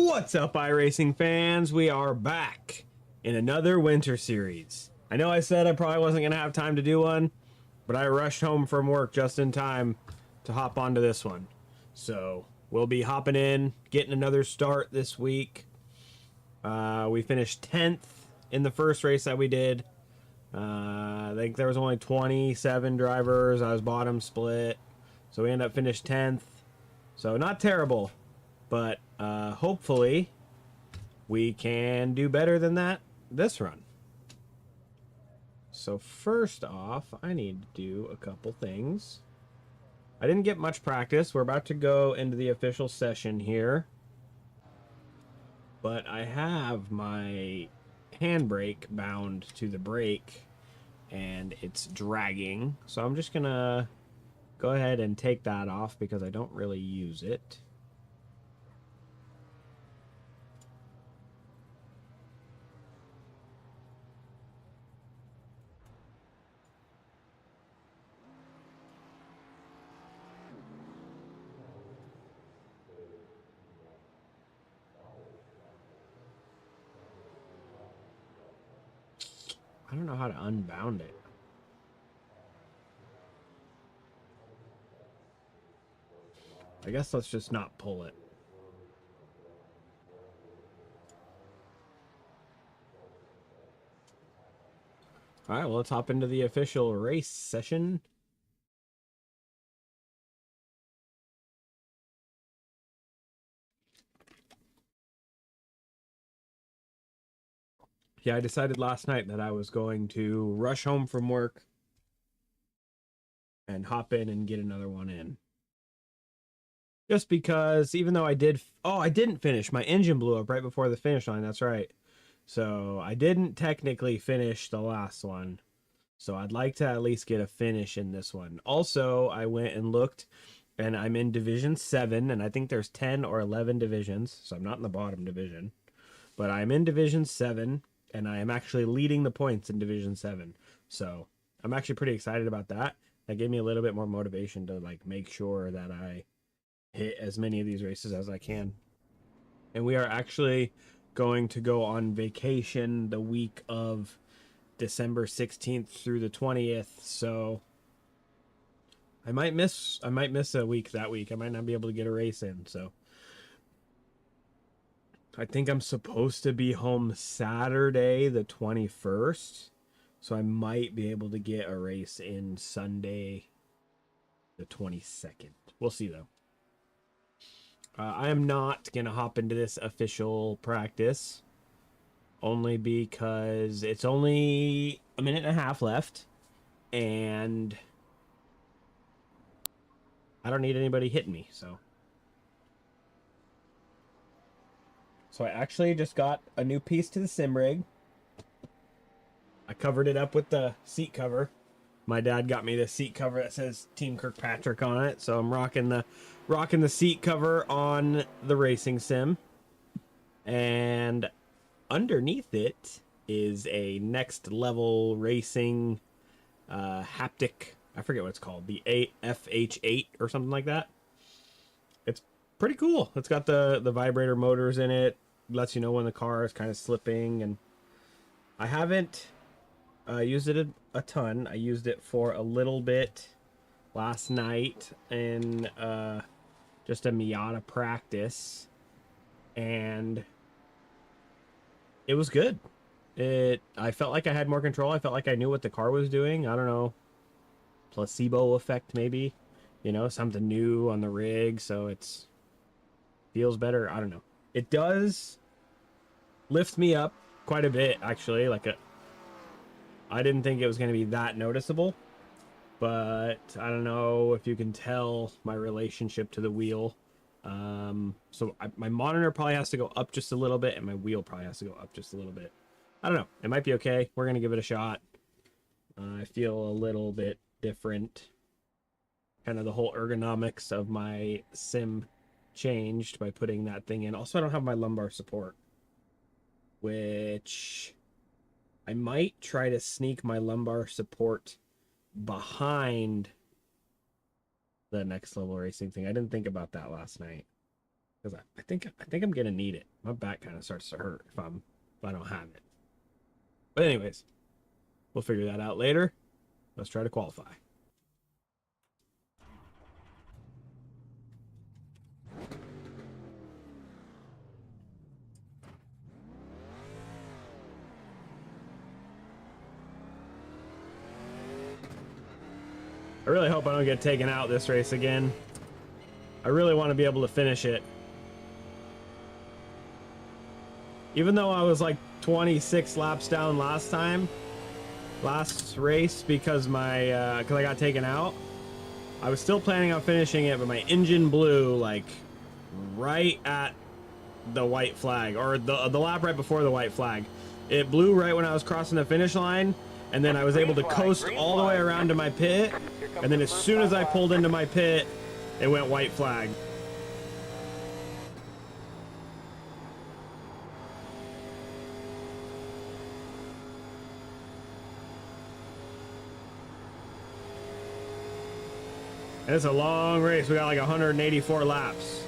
What's up, iRacing fans? We are back in another winter series. I know I said I probably wasn't going to have time to do one, but I rushed home from work just in time to hop onto this one. So we'll be hopping in, getting another start this week. We finished 10th in the first race that we did. I think there was only 27 drivers. I was bottom split. So we ended up finished 10th. So not terrible. But hopefully we can do better than that this run. So first off, I need to do a couple things. I didn't get much practice. We're about to go into the official session here. But I have my handbrake bound to the brake and it's dragging. So I'm just going to go ahead and take that off because I don't really use it. I don't know how to unbound it. I guess let's just not pull it. All right, well, let's hop into the official race session. Yeah, I decided last night that I was going to rush home from work and hop in and get another one in. Just because even though I did... Oh, I didn't finish. My engine blew up right before the finish line. That's right. So I didn't technically finish the last one. So I'd like to at least get a finish in this one. Also, I went and looked, and I'm in Division 7, and I think there's 10 or 11 divisions. So I'm not in the bottom division. But I'm in Division 7. And I am actually leading the points in Division 7. So I'm actually pretty excited about that. That gave me a little bit more motivation to like make sure that I hit as many of these races as I can. And we are actually going to go on vacation the week of December 16th through the 20th. So I might miss a week that week. I might not be able to get a race in. So I think I'm supposed to be home Saturday the 21st, so I might be able to get a race in Sunday the 22nd. We'll see, though. I am not going to hop into this official practice, only because it's only a minute and a half left, and I don't need anybody hitting me, so... So I actually just got a new piece to the sim rig. I covered it up with the seat cover. My dad got me this seat cover that says Team Kirkpatrick on it, so I'm rocking the seat cover on the racing sim. And underneath it is a next level racing haptic. I forget what it's called, the FH8 or something like that. It's pretty cool. It's got the vibrator motors in it. Lets you know when the car is kind of slipping, and I haven't used it a ton. I used it for a little bit last night in just a Miata practice, and it was good. I felt like I had more control. I felt like I knew what the car was doing. I don't know, placebo effect maybe, you know, something new on the rig, so it's feels better. I don't know. It does lift me up quite a bit, actually. I didn't think it was going to be that noticeable, but I don't know if you can tell my relationship to the wheel. My monitor probably has to go up just a little bit, and my wheel probably has to go up just a little bit. I don't know. It might be okay. We're going to give it a shot. I feel a little bit different. Kind of the whole ergonomics of my sim changed by putting that thing in. Also, I don't have my lumbar support, which I might try to sneak my lumbar support behind the next level racing thing. I didn't think about that last night. because I think I'm gonna need it. My back kind of starts to hurt if I don't have it. But anyways, we'll figure that out later. Let's try to qualify. I really hope I don't get taken out this race again. I really want to be able to finish it. Even though I was like 26 laps down last race because I got taken out, I was still planning on finishing it, but my engine blew like right at the white flag, or the lap right before the white flag. It blew right when I was crossing the finish line, and then I was able to coast all the way around to my pit, and then as soon as I pulled into my pit, it went white flag. And it's a long race. We got like 184 laps.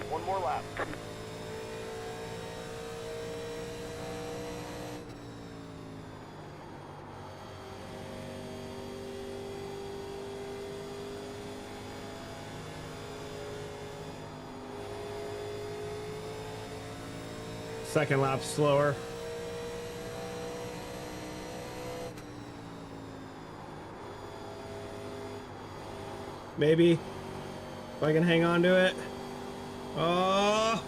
One more lap. Second lap slower. Maybe if I can hang on to it. Oh,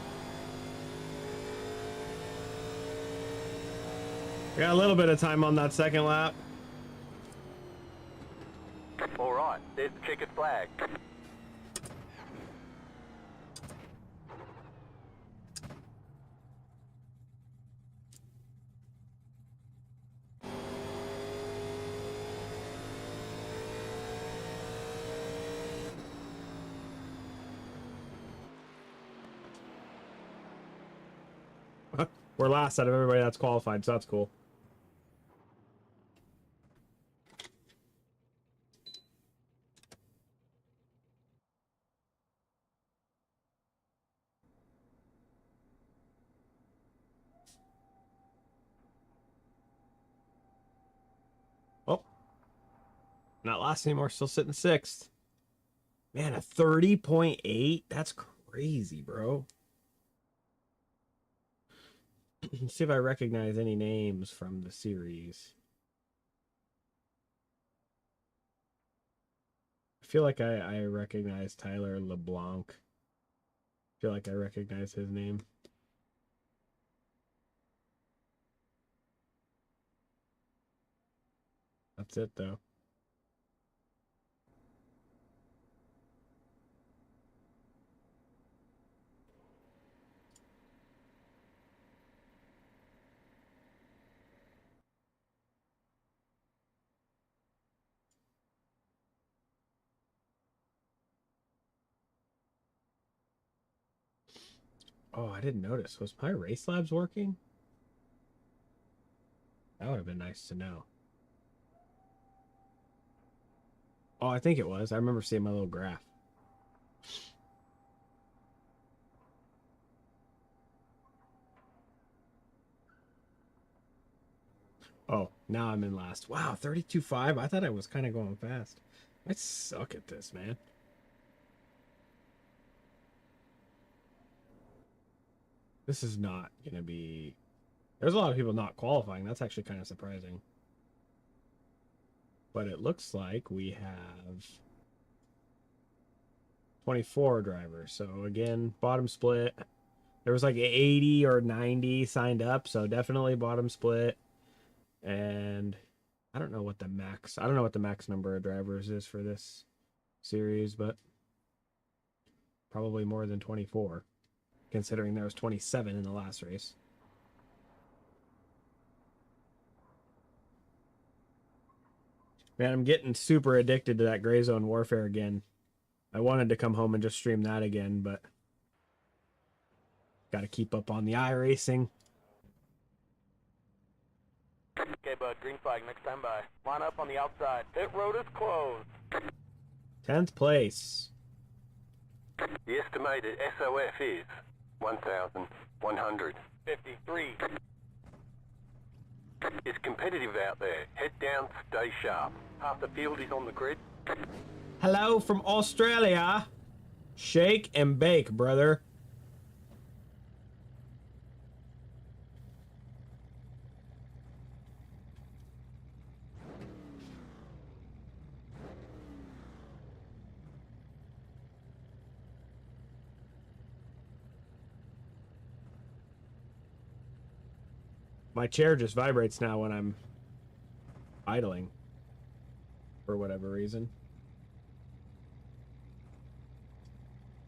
I got a little bit of time on that second lap. All right, there's the checkered flag. We're last out of everybody that's qualified, so that's cool. Oh, not last anymore. Still sitting sixth. Man, a 30.8? That's crazy, bro. Let's see if I recognize any names from the series. I feel like I recognize Tyler LeBlanc. I feel like I recognize his name. That's it, though. Oh, I didn't notice. Was my race labs working? That would have been nice to know. Oh, I think it was. I remember seeing my little graph. Oh, now I'm in last. Wow, 32.5. I thought I was kind of going fast. I suck at this, man. This is not going to be... There's a lot of people not qualifying. That's actually kind of surprising. But it looks like we have 24 drivers. So again, bottom split. There was like 80 or 90 signed up, so definitely bottom split. And I don't know what the max number of drivers is for this series, but probably more than 24, considering there was 27 in the last race. Man, I'm getting super addicted to that Gray Zone Warfare again. I wanted to come home and just stream that again, but Got to keep up on the iRacing. Okay, bud. Green flag. Next time by. Line up on the outside. Pit road is closed. 10th place. The estimated SOF is 1,153. It's competitive out there. Head down, stay sharp. Half the field is on the grid. Hello from Australia. Shake and bake, brother. My chair just vibrates now when I'm idling. For whatever reason.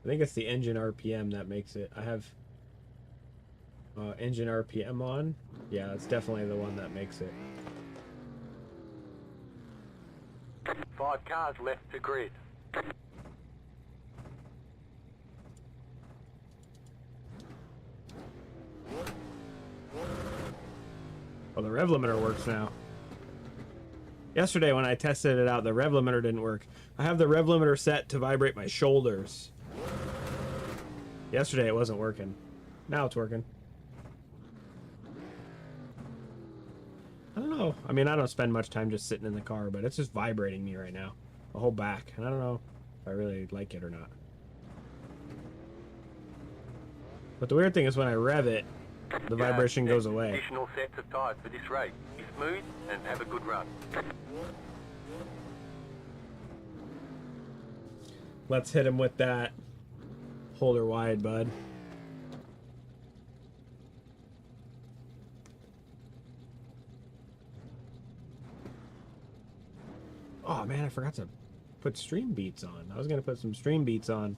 I think it's the engine RPM that makes it. I have engine RPM on. Yeah, it's definitely the one that makes it. 5 cars left to grid. Oh, the rev limiter works now. Yesterday when I tested it out, the rev limiter didn't work. I have the rev limiter set to vibrate my shoulders. Yesterday it wasn't working. Now it's working. I don't know. I mean, I don't spend much time just sitting in the car, but it's just vibrating me right now. The whole back. And I don't know if I really like it or not. But the weird thing is when I rev it, the vibration goes away. Additional sets of tires for this race. Be smooth and have a good run. Let's hit him with that. Hold her wide, bud. Oh man, I forgot to put stream beats on. I was gonna put some stream beats on.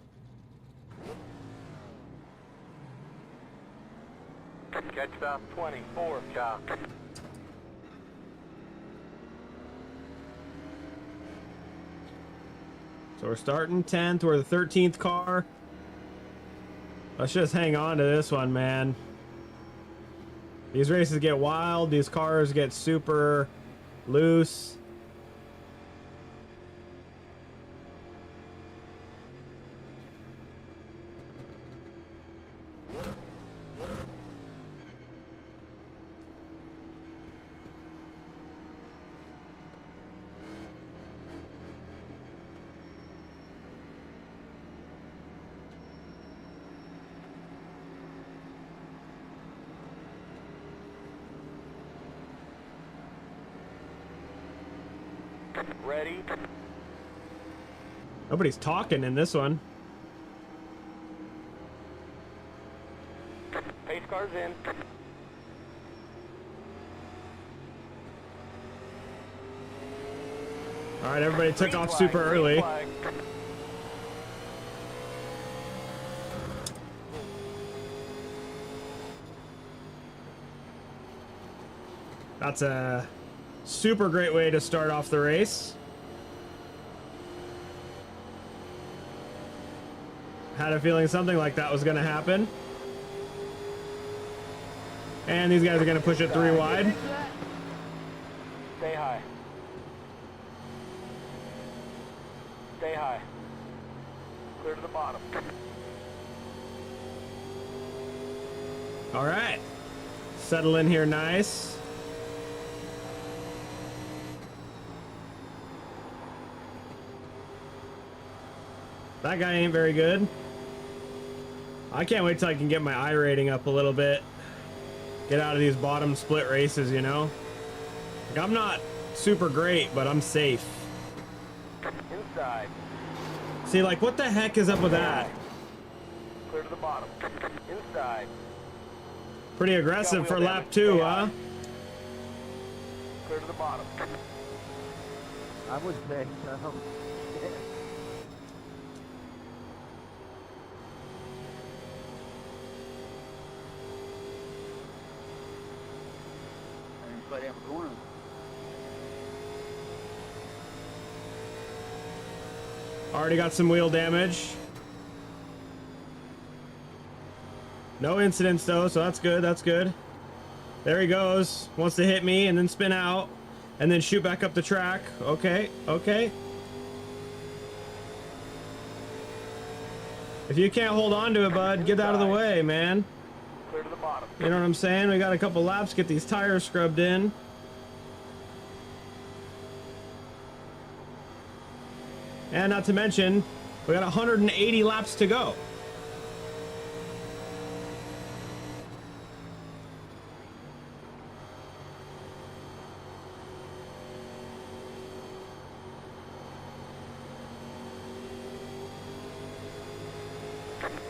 Catch stop 24 car. So we're starting 10th. We're the 13th car. Let's just hang on to this one, man. These races get wild. These cars get super loose. Ready? Nobody's talking in this one. Pace cars in. All right, everybody took Green off flag, super green early. flag. That's a super great way to start off the race. Had a feeling something like that was going to happen. And these guys are going to push it 3 wide. Stay high. Stay high. Clear to the bottom. All right. Settle in here nice. That guy ain't very good. I can't wait till I can get my I rating up a little bit. Get out of these bottom split races, you know? Like, I'm not super great, but I'm safe. Inside. See, like, what the heck is up with that? Clear to the bottom. Inside. Pretty aggressive for lap 2, huh? Clear to the bottom. I would say so. Anybody have a corner? Already got some wheel damage. No incidents though, so that's good. That's good. There he goes. Wants to hit me and then spin out and then shoot back up the track. Okay, okay. If you can't hold on to it, bud, get out of the way, man. Clear to the bottom. You know what I'm saying? We got a couple laps, get these tires scrubbed in. And not to mention, we got 180 laps to go.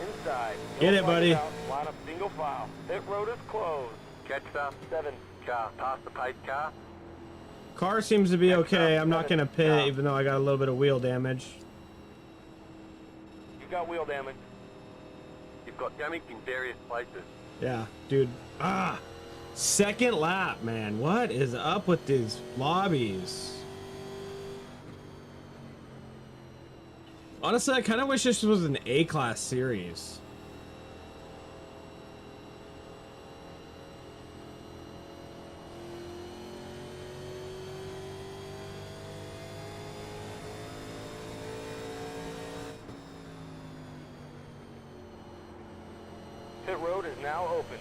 Inside. Get it, buddy. Line up single file. Pit road is closed. Catch stop 7 car. Toss the pipe car. Car seems to be okay. I'm not gonna pit, even though I got a little bit of wheel damage. You've got wheel damage. You've got damage in various places. Yeah, dude. Second lap, man. What is up with these lobbies? Honestly, I kind of wish this was an A-class series. Pit road is now open.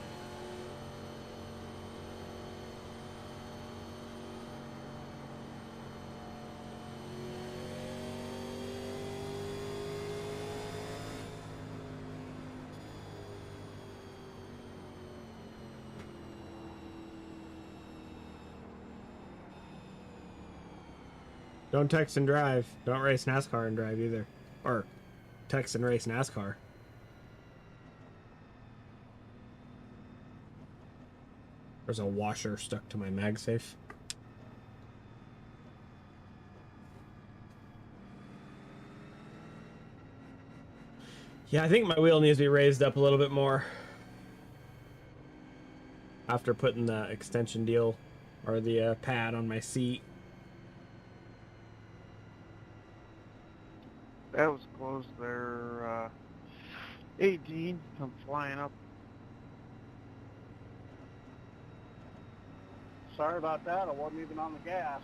Don't text and drive. Don't race NASCAR and drive either. Or text and race NASCAR. There's a washer stuck to my MagSafe. Yeah, I think my wheel needs to be raised up a little bit more. After putting the extension deal or the pad on my seat. That was close there. 18 come flying up. Sorry about that. I wasn't even on the gas.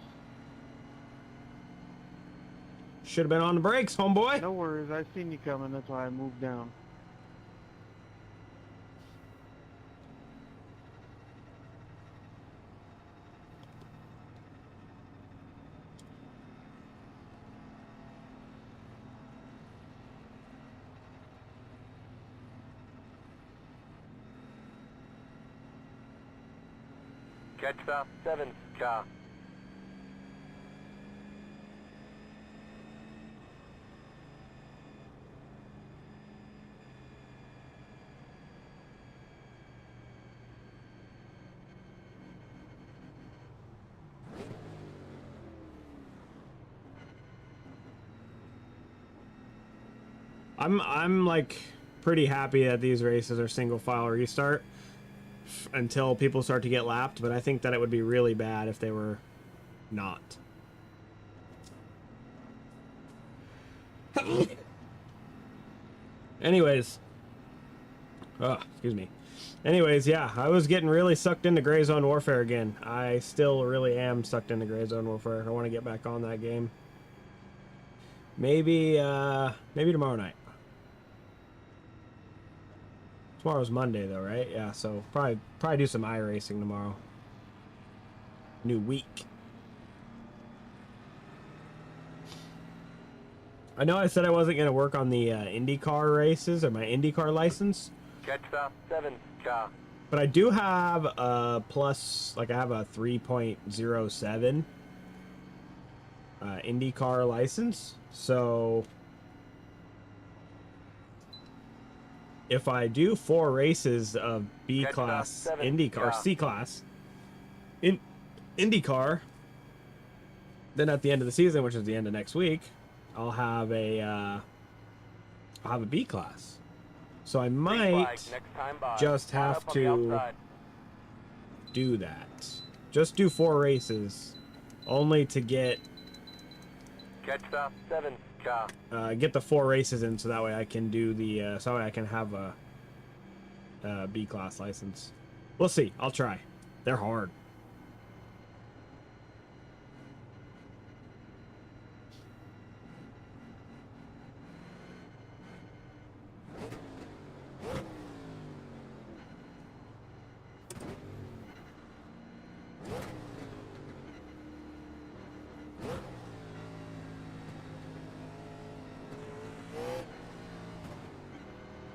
Should have been on the brakes, homeboy. No worries, I seen you coming, that's why I moved down. Catch stop 7 car. I'm like pretty happy that these races are single file restart until people start to get lapped, but I think that it would be really bad if they were not. Anyways, excuse me. Anyways, yeah, I was getting really sucked into Gray Zone Warfare again. I still really am sucked into Gray Zone Warfare. I want to get back on that game. Maybe tomorrow night. Tomorrow's Monday though, right? Yeah, so probably do some iRacing tomorrow. New week. I know I said I wasn't going to work on the IndyCar races or my IndyCar license. Catch stop 7 car. But I do have a plus, like I have a 3.07 IndyCar license. So if I do 4 races of B class IndyCar, C class in IndyCar, then at the end of the season, which is the end of next week, I'll have a B class. So I might just have to do that. Just do 4 races, only to get Catch stop 7 car. get the 4 races in, so that way I can do the so that way I can have a B-class license. We'll see. I'll try. They're hard.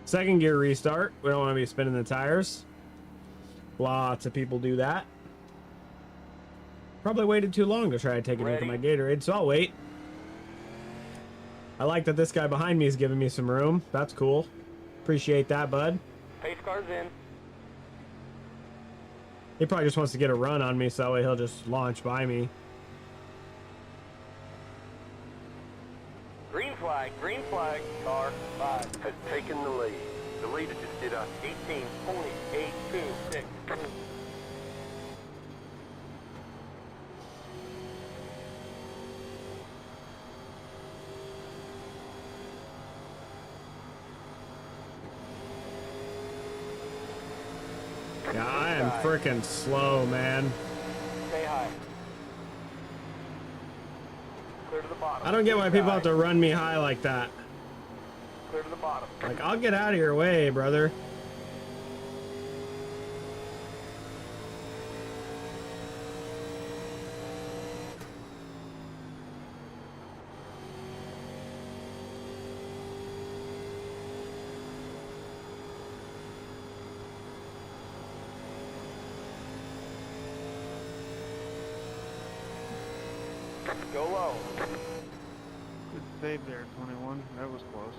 Second gear restart. We don't want to be spinning the tires. Lots of people do that. Probably waited too long to try to take a drink of my Gatorade, so I'll wait. I like that this guy behind me is giving me some room. That's cool. Appreciate that, bud. Pace car's in. He probably just wants to get a run on me, so that way he'll just launch by me. Green flag, car 5 has taken the lead. The leader just did a 18.826. Yeah, I am freaking slow, man. Stay high. Clear to the bottom. I don't get why people have to run me high like that. Clear to the bottom. Like, I'll get out of your way, brother. Go low. Good save there, 21. That was close.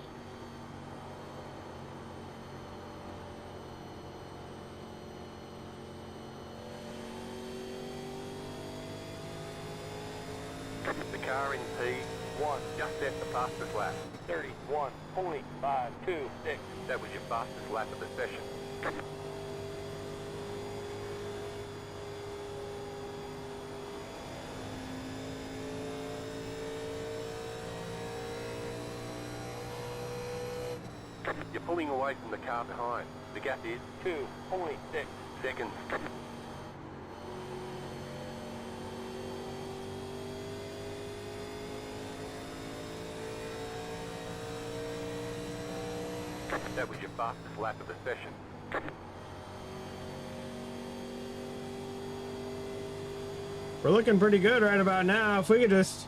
The car in P1 just set the fastest lap. 31.526. That was your fastest lap of the session. You're pulling away from the car behind. The gap is 2.6 seconds. That was your fastest lap of the session. We're looking pretty good right about now. If we could just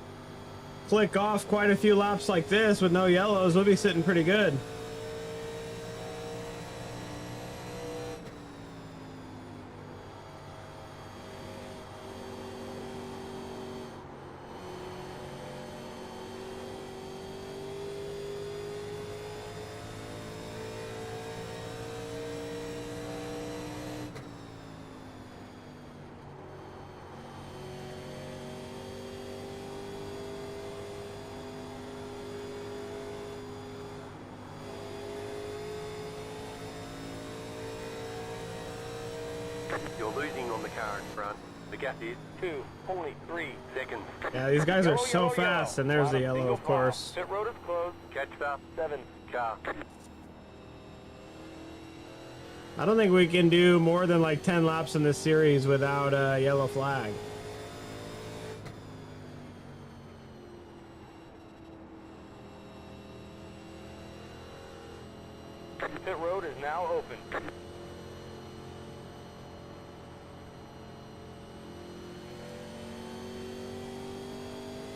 click off quite a few laps like this with no yellows, we'll be sitting pretty good. You're losing on the car in front. The gap is 2.3 seconds. Yeah, these guys are Yellow, so yellow, fast, yellow. and there's the Bottom yellow, single of course. file. Pit road is closed. Catch up. 7 car. I don't think we can do more than like 10 laps in this series without a yellow flag. Pit road is now open.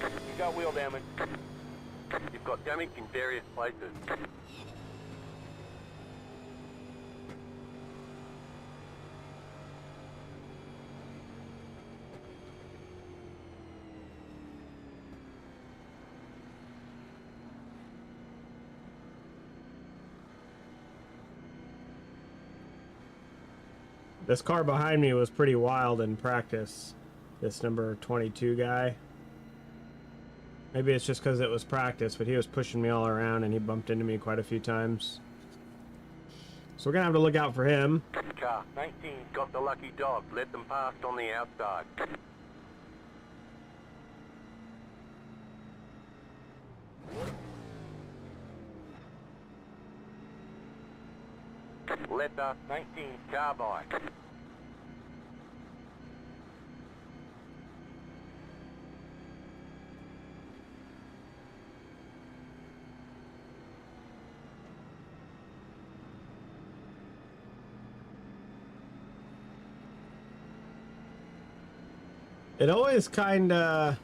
You got wheel damage. You've got damage in various places. This car behind me was pretty wild in practice. This number 22 guy. Maybe it's just because it was practice, but he was pushing me all around and he bumped into me quite a few times. So we're going to have to look out for him. Car 19 got the lucky dog. Let them past on the outside. Letter 19, Cowboy. It always kind of,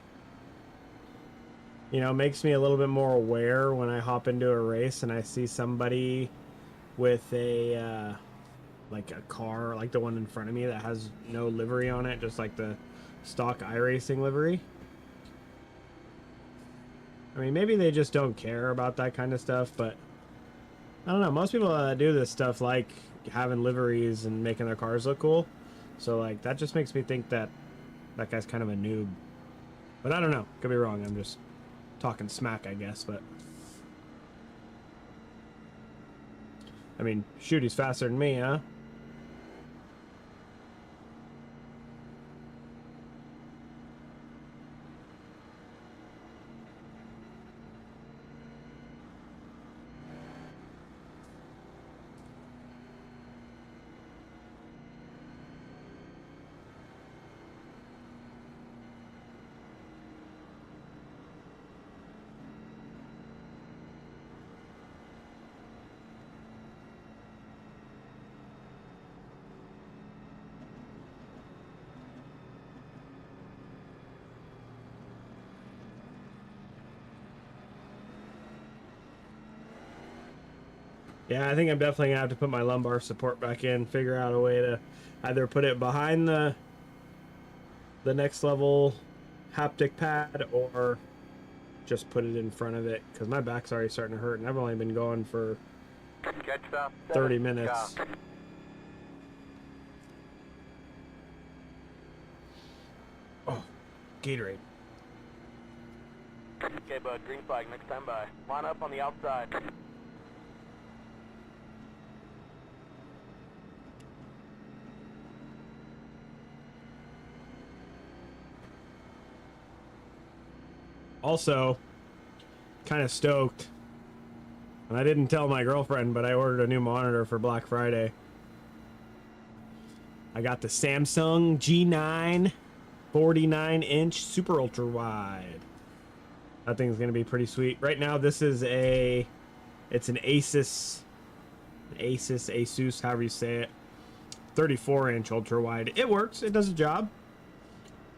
you know, makes me a little bit more aware when I hop into a race and I see somebody with a, like a car, like the one in front of me that has no livery on it, just like the stock iRacing livery. I mean, maybe they just don't care about that kind of stuff, but I don't know. Most people that do this stuff like having liveries and making their cars look cool. So, like, that just makes me think that that guy's kind of a noob. But I don't know. Could be wrong. I'm just talking smack, I guess. But I mean, shoot, he's faster than me, huh? Yeah, I think I'm definitely gonna have to put my lumbar support back in, figure out a way to either put it behind the next level haptic pad or just put it in front of it, because my back's already starting to hurt and I've only been going for 30 minutes. Oh, Gatorade. Okay, bud, green flag next time by. Line up on the outside. Also, kind of stoked, and I didn't tell my girlfriend, but I ordered a new monitor for Black Friday. I got the Samsung G9 49-inch super ultra wide. That thing's gonna be pretty sweet. Right now, this is it's an Asus, however you say it, 34-inch ultra wide. It works. It does a job.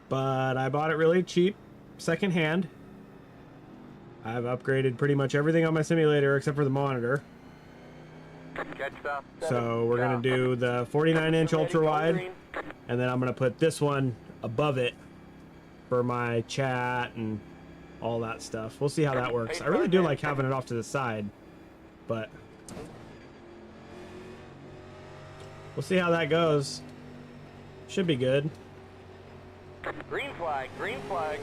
But I bought it really cheap, secondhand. I've upgraded pretty much everything on my simulator except for the monitor. So we're gonna do the 49-inch ultra wide, and then I'm gonna put this one above it for my chat and all that stuff. We'll see how that works. I really do like having it off to the side, but we'll see how that goes. Should be good. Green flag, green flag.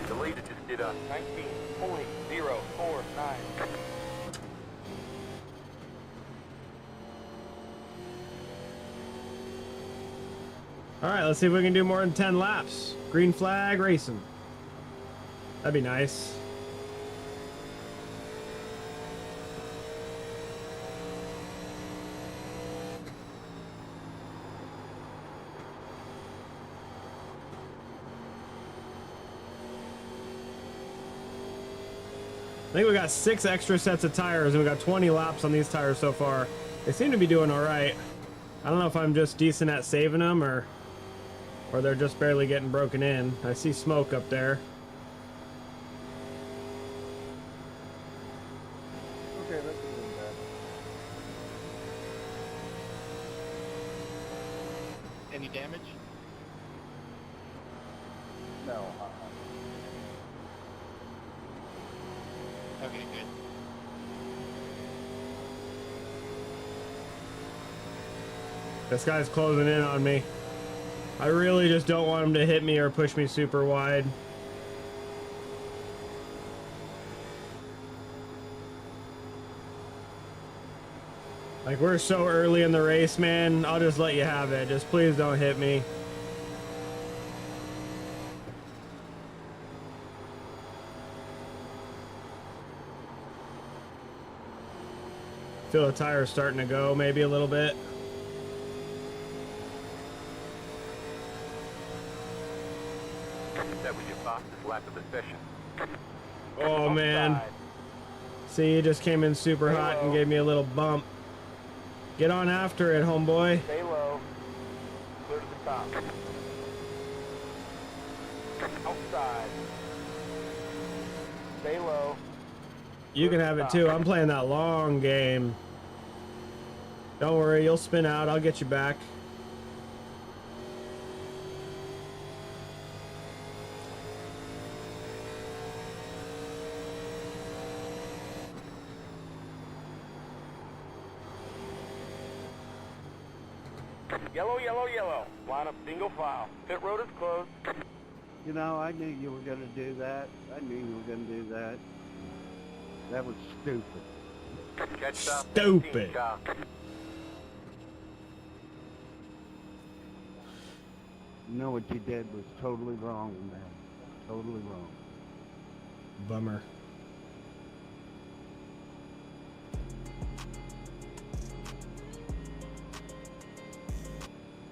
The leader just did a 19.049. All right, let's see if we can do more than 10 laps. Green flag racing. That'd be nice. I think we got 6 extra sets of tires, and we got 20 laps on these tires so far. They seem to be doing all right. I don't know if I'm just decent at saving them, or they're just barely getting broken in. I see smoke up there. Okay, that's really bad. Any damage? No. Okay, good. This guy's closing in on me. I really just don't want him to hit me or push me super wide. Like, we're so early in the race, man. I'll just let you have it. Just please don't hit me. Feel the tires starting to go maybe a little bit. That was your fastest lap of the session. Oh man. See, you just came in super hot and gave me a little bump. Get on after it, homeboy. Stay low. Clear to the top. Outside. Stay low. You can have it too. I'm playing that long game. Don't worry, you'll spin out. I'll get you back. Yellow, yellow, yellow. Line up single file. Pit road is closed. You know, I knew you were going to do that. I knew you were going to do that. That was stupid. Catch stop. Stupid. 17, car. You know what you did was totally wrong, man. Totally wrong. Bummer.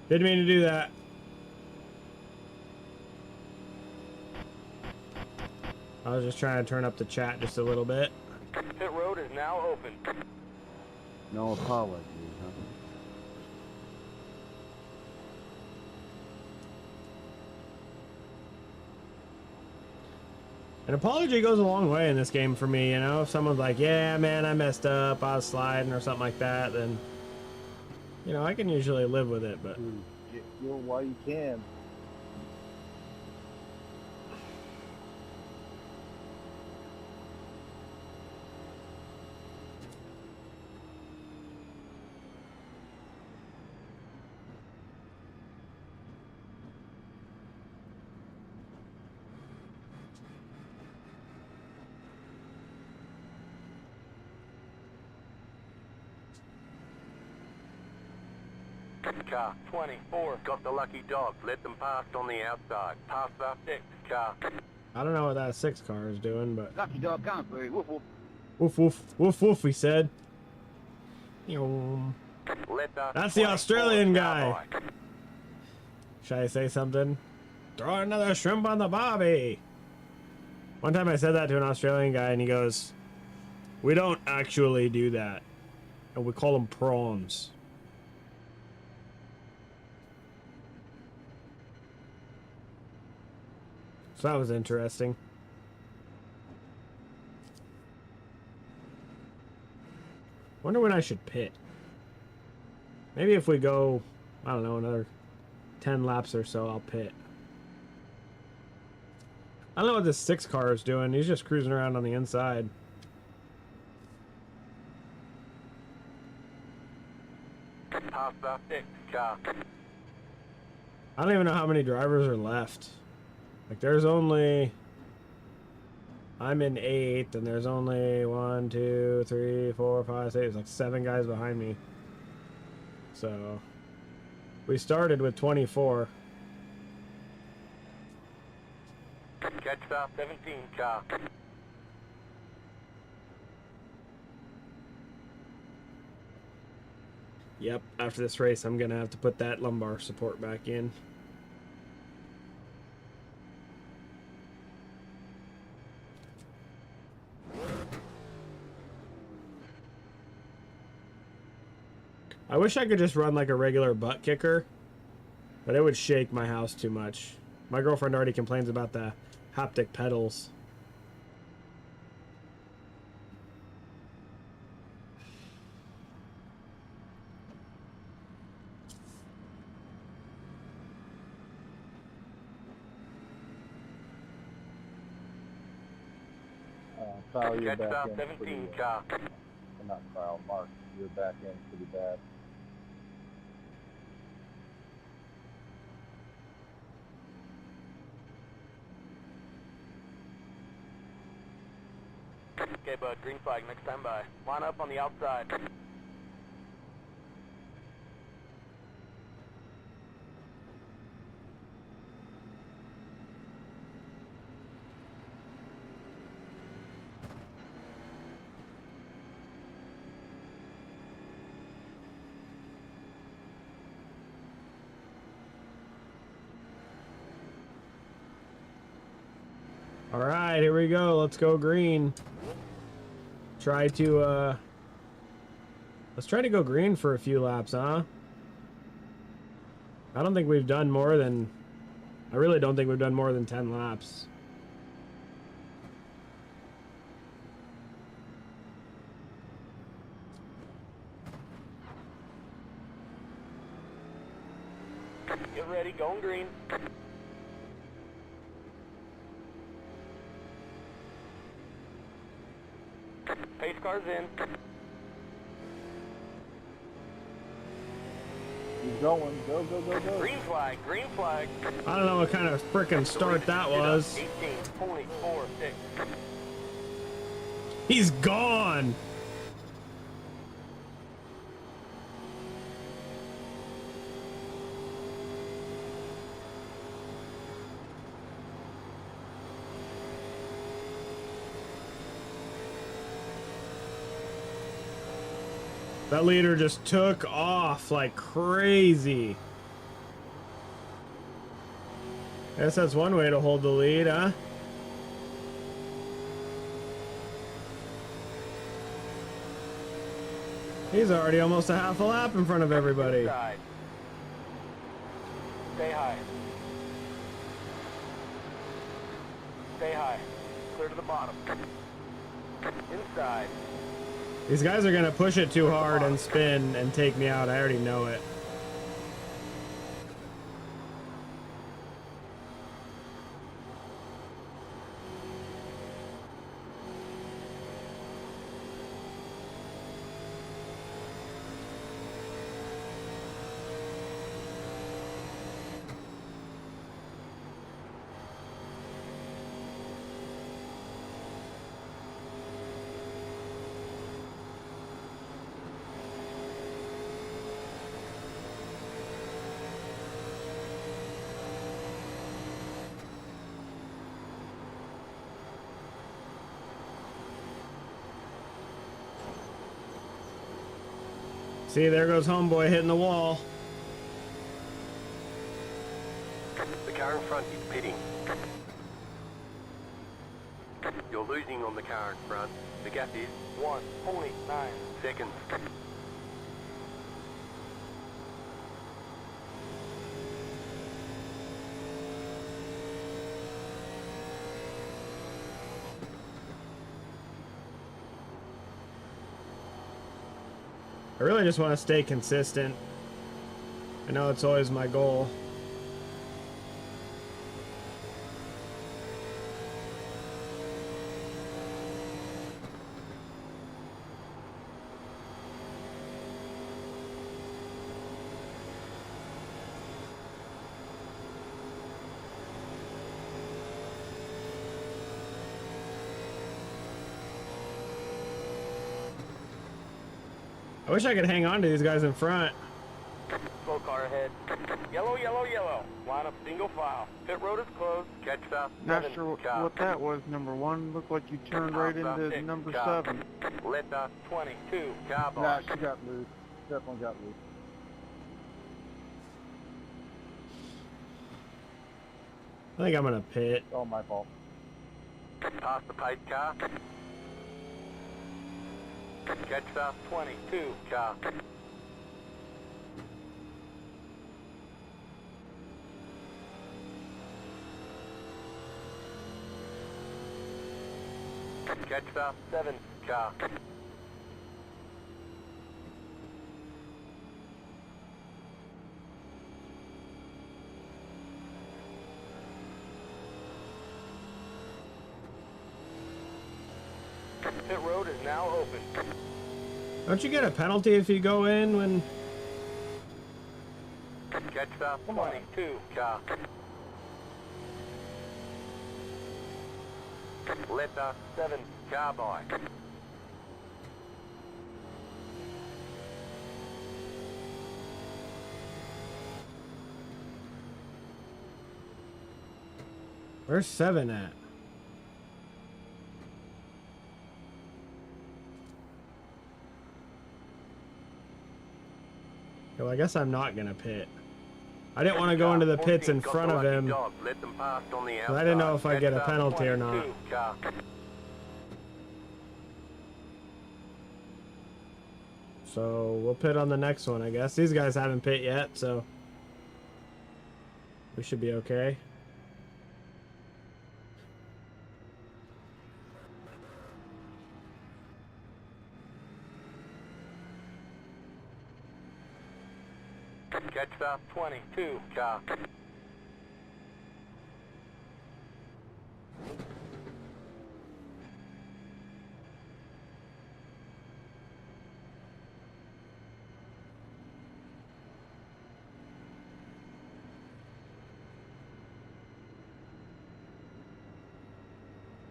Didn't mean to do that. I was just trying to turn up the chat just a little bit. Pit road is now open. No apology, huh? An apology goes a long way in this game for me, you know? If someone's like, yeah, man, I messed up, I was sliding or something like that, then, you know, I can usually live with it, but... Get fuel while you can. Car 24. Got the lucky dog. Let them pass on the outside. Pass the 6 car. I don't know what that 6 car is doing, but... Lucky dog convoy. Woof woof. Woof, woof, woof, woof, he said. Yum. Let the That's the 24 Australian guy. cowboy. Should I say something? Throw another shrimp on the barbie. One time I said that to an Australian guy and he goes, we don't actually do that. And we call them prawns. So that was interesting. Wonder when I should pit. Maybe if we go, I don't know, another 10 laps or so, I'll pit. I don't know what this 6 car is doing. He's just cruising around on the inside. Pass the 6 car. I don't even know how many drivers are left. Like, there's only... I'm in 8th, and there's only 1, 2, 3, 4, 5, 6. There's like 7 guys behind me. So... we started with 24. Catch the 17 car. Yep, after this race, I'm going to have to put that lumbar support back in. I wish I could just run like a regular butt kicker, but it would shake my house too much. My girlfriend already complains about the haptic pedals. Kyle, you're Catch back the in 17 pretty, car. not Kyle, Mark, you're back in pretty bad. Okay, bud. Green flag next time by. Line up on the outside. All right, here we go. Let's go green. Try to, let's try to go green for a few laps, huh? I don't think we've done more than, I really don't think we've done more than 10 laps. Get ready, going green. Pace car's in. Keep going. Go, go, go, go. Green flag, green flag. I don't know what kind of frickin' start that was. 18, 24, 6. He's gone. That leader just took off like crazy. Guess that's one way to hold the lead, huh? He's already almost a half a lap in front of everybody. Inside. Stay high. Stay high. Clear to the bottom. Inside. These guys are gonna push it too hard and spin and take me out. I already know it. See, there goes homeboy hitting the wall. The car in front is pitting. You're losing on the car in front. The gap is 1.9 seconds. I really just want to stay consistent. I know it's always my goal. I wish I could hang on to these guys in front. Slow car ahead. Yellow, yellow, yellow. Line up single file. Pit road is closed. Catch up. Not sure what that was, number one. Looked like you turned right into number 7. Letter 22. Car Nah, box. she got loose. Definitely got loose. I think I'm gonna pit. All my fault. Past the pace car. Catch up. 22. Car. Catch up. 7. Car. Pit road is now open. Don't you get a penalty if you go in when... Catch up. 22. Car. Letter 7. Car by. Where's 7 at? Well, I guess I'm not gonna pit. I didn't want to go into the pits in front of him. Let them past on the I didn't know if outside. I'd get a That's penalty or not. 22 car. So we'll pit on the next one, I guess. These guys haven't pit yet, so we should be okay. Catch the 22 car.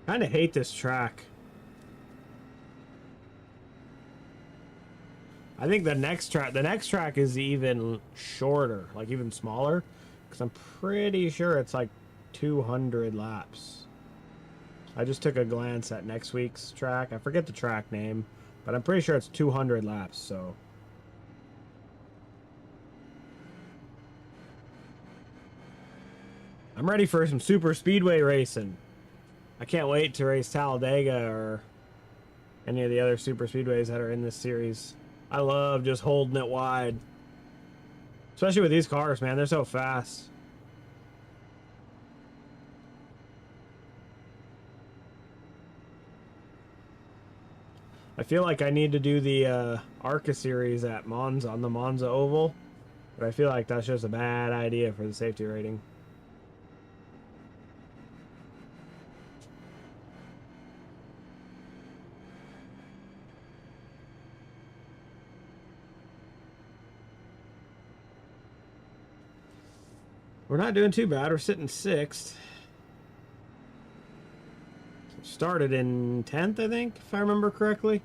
Kind of hate this track. I think the next track is even shorter, like even smaller, because I'm pretty sure it's like 200 laps. I just took a glance at next week's track. I forget the track name, but I'm pretty sure it's 200 laps, so. I'm ready for some super speedway racing. I can't wait to race Talladega or any of the other super speedways that are in this series. I love just holding it wide. Especially with these cars, man. They're so fast. I feel like I need to do the ARCA series at Monza, on the Monza Oval. But I feel like that's just a bad idea for the safety rating. We're not doing too bad. We're sitting 6th. Started in 10th, I think, if I remember correctly.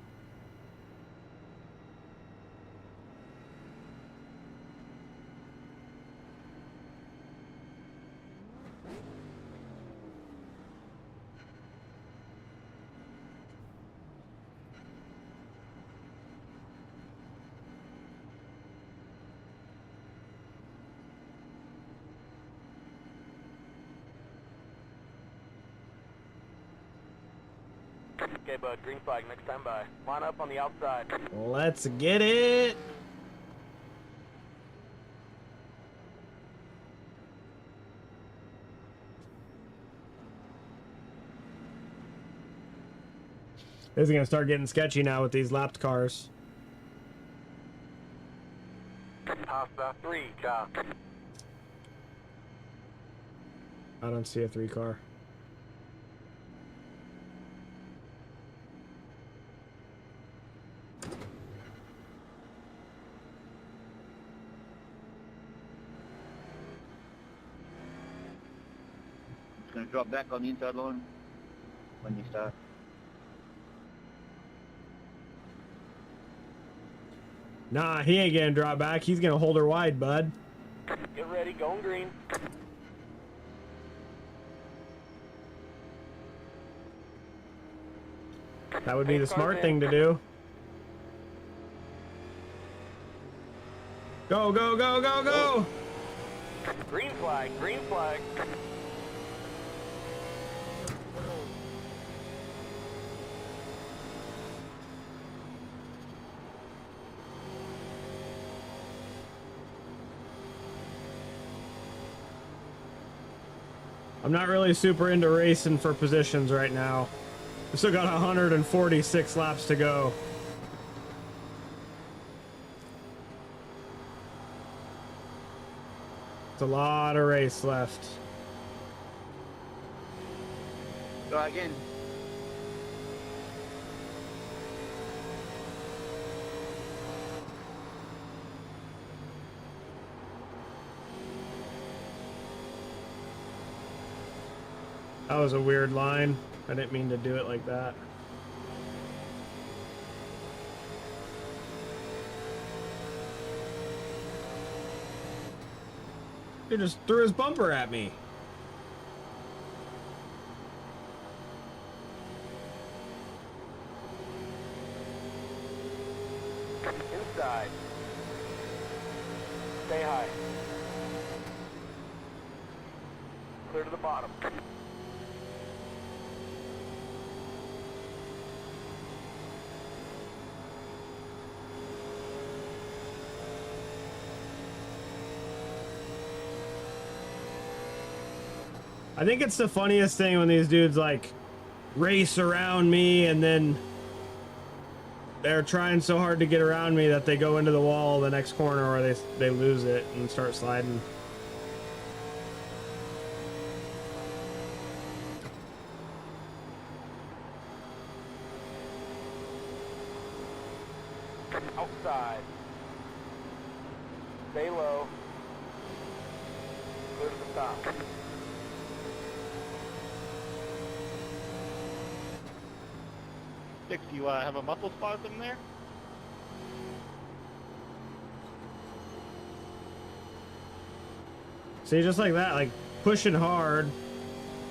Okay, bud, green flag next time by. Line up on the outside. Let's get it. This is going to start getting sketchy now with these lapped cars. Past the 3 car. I don't see a 3 car. It's going to drop back on the inside line when you start. Nah, he ain't going to drop back. He's going to hold her wide, bud. Get ready, going green. That would be the smart thing to do. Go, go, go, go, go! Green flag, green flag. I'm not really super into racing for positions right now. We still got 146 laps to go. It's a lot of race left. Try again. That was a weird line. I didn't mean to do it like that. He just threw his bumper at me. Inside. Stay high. clear to the bottom. I think it's the funniest thing when these dudes like race around me and then they're trying so hard to get around me that they go into the wall the next corner, or they lose it and start sliding. Outside. Stay low. Clear to the top. Dix, you have a muffle spot in there? See, just like that, like pushing hard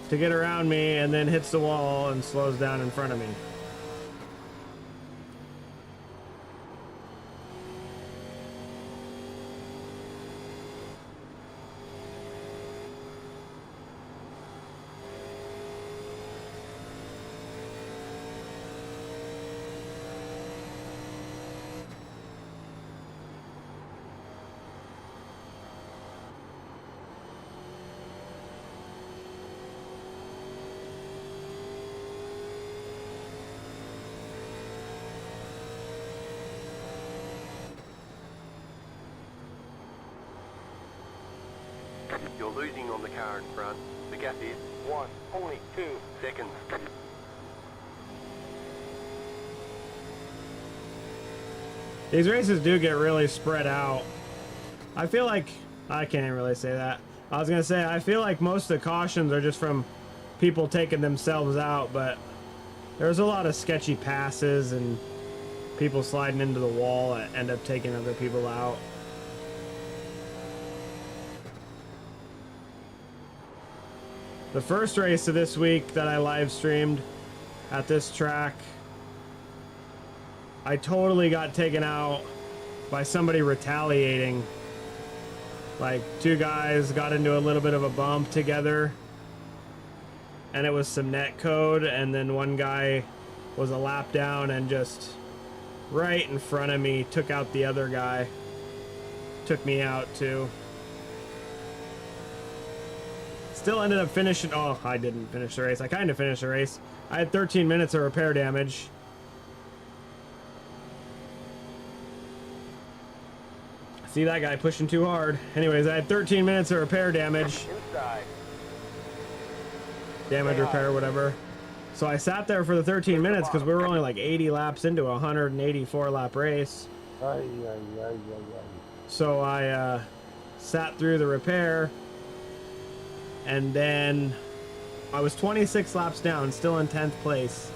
to get around me and then hits the wall and slows down in front of me. You're losing on the car in front. The gap is 1.2 seconds. These races do get really spread out. I feel like, I can't even really say that. I was gonna say, I feel like most of the cautions are just from people taking themselves out, but there's a lot of sketchy passes and people sliding into the wall that end up taking other people out. The first race of this week that I live streamed at this track, I totally got taken out by somebody retaliating. Like, two guys got into a little bit of a bump together, and it was some net code, and then one guy was a lap down and just right in front of me took out the other guy. Took me out too. Still ended up finishing. Oh, I didn't finish the race. I kind of finished the race. I had 13 minutes of repair damage. See that guy pushing too hard. Anyways, I had 13 minutes of repair damage. Inside. Damage repair, whatever. So I sat there for the 13 minutes because we were only like 80 laps into a 184 lap race. So I sat through the repair. And then I was 26 laps down, still in 10th place.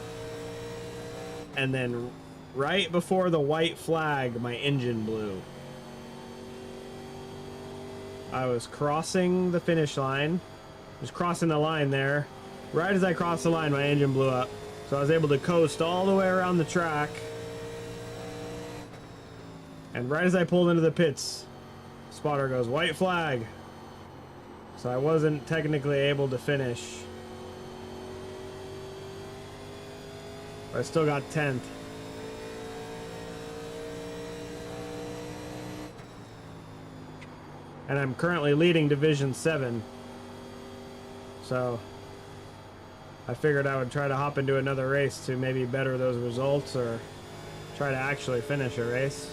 And then right before the white flag, my engine blew. I was crossing the finish line. Just crossing the line there. Right as I crossed the line, my engine blew up. So I was able to coast all the way around the track. And right as I pulled into the pits, spotter goes, white flag. So I wasn't technically able to finish. But I still got 10th. And I'm currently leading Division 7. So I figured I would try to hop into another race to maybe better those results or try to actually finish a race.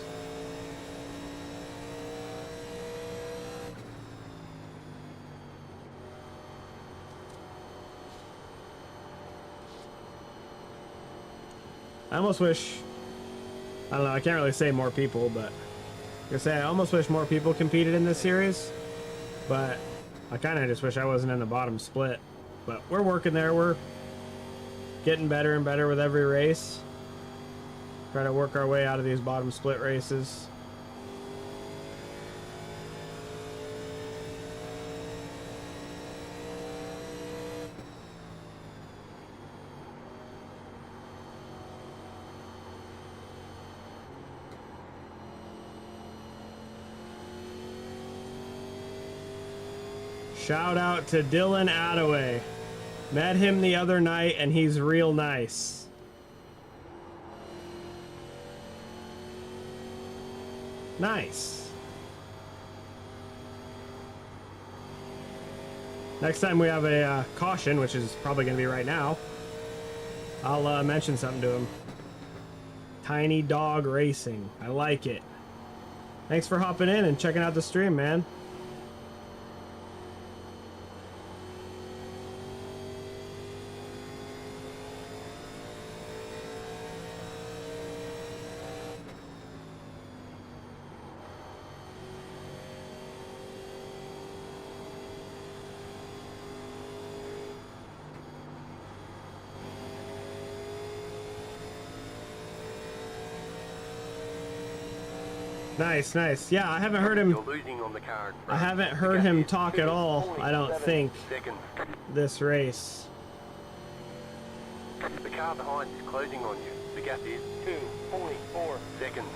I almost wish, I don't know, I can't really say more people, but I almost wish more people competed in this series, but I kind of just wish I wasn't in the bottom split. But we're working there. We're getting better and better with every race. Try to work our way out of these bottom split races. Shout out to Dylan Attaway. Met him the other night and he's real nice. Nice. Next time we have a caution, which is probably going to be right now, I'll mention something to him. Tiny Dog Racing. I like it. Thanks for hopping in and checking out the stream, man. Nice, nice. Yeah, I haven't heard him. You're losing on the car in front. I haven't heard The gap him is talk at all, I don't 2.7 think, seconds. this race. The car behind is closing on you. The gap is 2.4 seconds.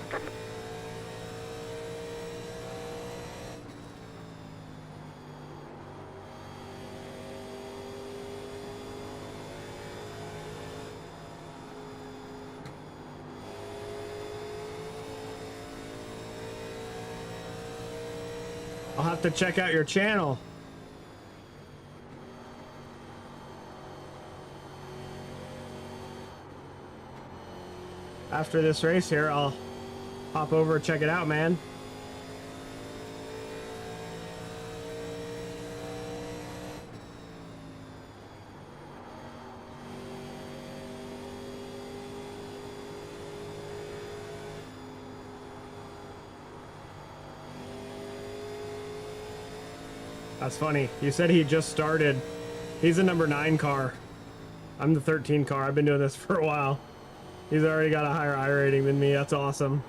I'll have to check out your channel. After this race here, I'll hop over and check it out, man. That's funny. You said he just started. He's a number 9 car. I'm the 13 car. I've been doing this for a while. He's already got a higher I rating than me. That's awesome.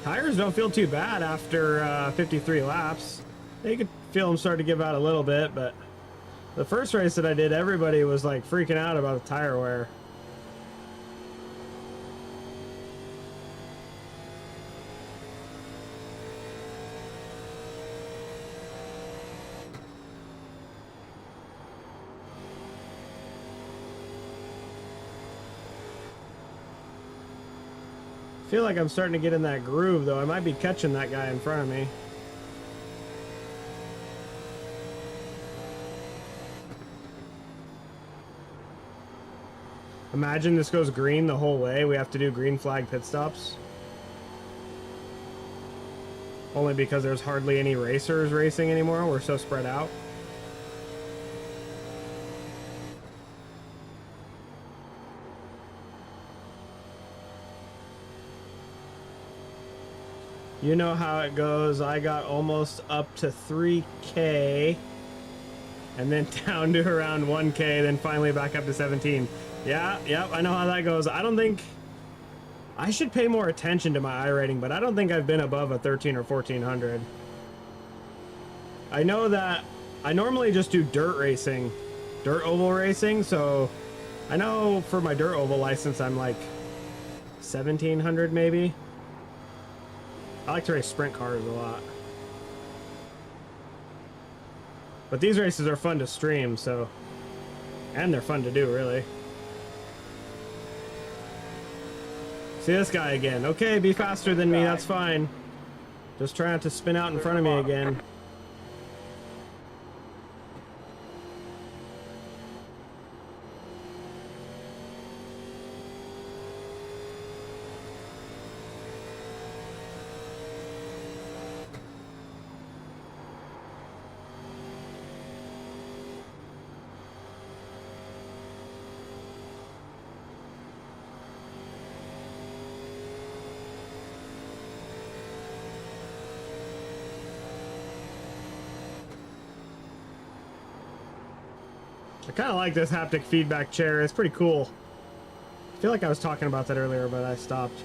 Tires don't feel too bad after 53 laps. You could feel them start to give out a little bit, but the first race that I did, everybody was like freaking out about the tire wear. I feel like I'm starting to get in that groove, though. I might be catching that guy in front of me. Imagine this goes green the whole way. We have to do green flag pit stops. Only because there's hardly any racers racing anymore. We're so spread out. You know how it goes. I got almost up to 3K and then down to around 1K, then finally back up to 17. Yeah, yep, I know how that goes. I don't think I should pay more attention to my I rating, but I don't think I've been above a 13 or 1400. I know that I normally just do dirt racing, dirt oval racing, so I know for my dirt oval license I'm like 1700 maybe. I like to race sprint cars a lot. But these races are fun to stream, so... And they're fun to do, really. See this guy again. Okay, be faster than me, that's fine. Just try not to spin out in front of me again. I kind of like this haptic feedback chair. It's pretty cool. feel like I was talking about that earlier, but I stopped.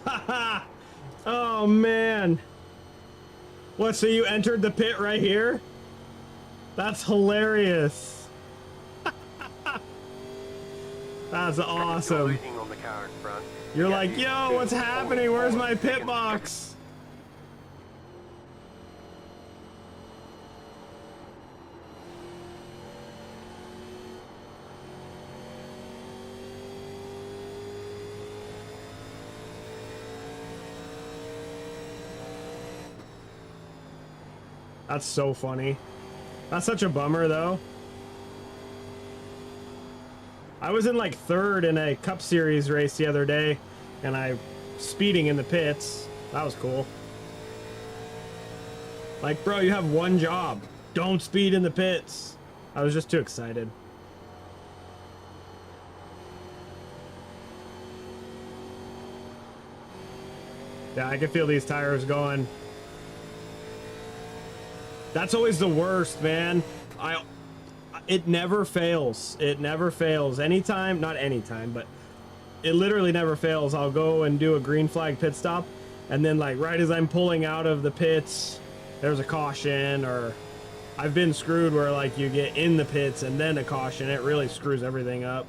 Haha! Oh man! What, so you entered the pit right here? That's hilarious. That's awesome. Losing on the car in front. You're like, yo, what's happening? Where's my pit box? That's so funny. That's such a bummer, though. I was in like third in a Cup Series race the other day, and I speeding in the pits. That was cool. Like, bro, you have one job. Don't speed in the pits. I was just too excited. Yeah, I can feel these tires going. That's always the worst, man. It never fails. It never fails. Anytime, not anytime, but it literally never fails. I'll go and do a green flag pit stop, and then like right as I'm pulling out of the pits, there's a caution, or I've been screwed where like you get in the pits and then a caution. It really screws everything up.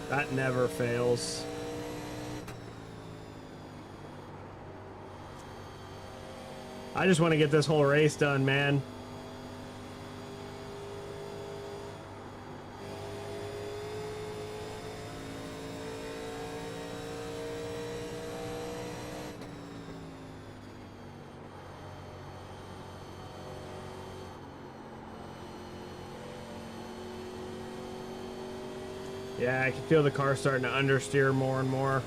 That never fails. I just want to get this whole race done, man. Yeah, I can feel the car starting to understeer more and more.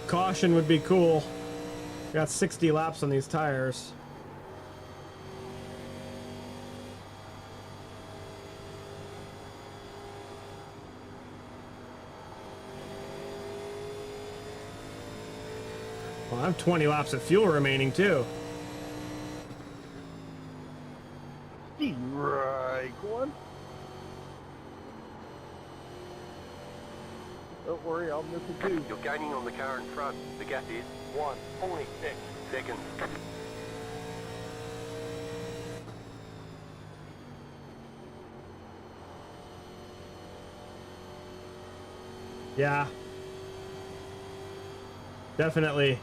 Caution would be cool. Got 60 laps on these tires. Well, I have 20 laps of fuel remaining too. Right, one. Don't worry, I'll miss it too. You're gaining on the car in front. The gap is 1.6 seconds. Yeah. Definitely.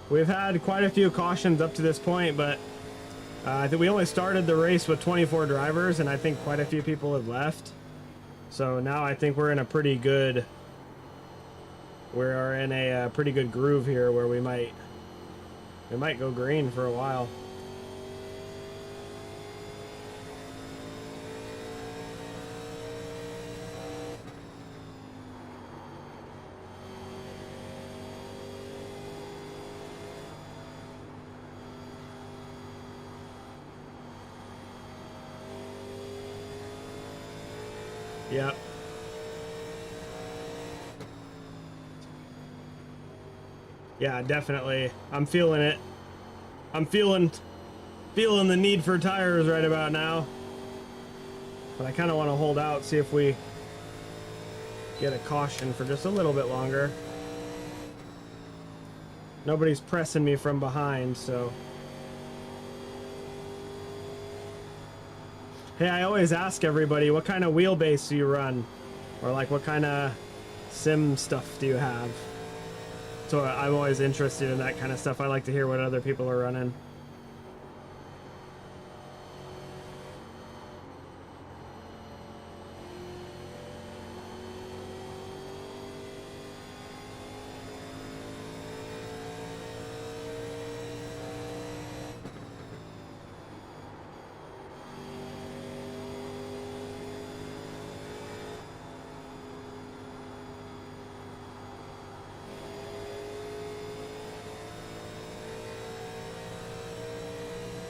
We've had quite a few cautions up to this point, but I think we only started the race with 24 drivers, and I think quite a few people have left. So now I think we're in a pretty good pretty good groove here where we might go green for a while. Yep. Yeah, definitely. I'm feeling it. I'm feeling the need for tires right about now. But I kind of want to hold out, see if we get a caution for just a little bit longer. Nobody's pressing me from behind, so. Hey, I always ask everybody, what kind of wheelbase do you run? Or like, what kind of sim stuff do you have? So I'm always interested in that kind of stuff. I like to hear what other people are running.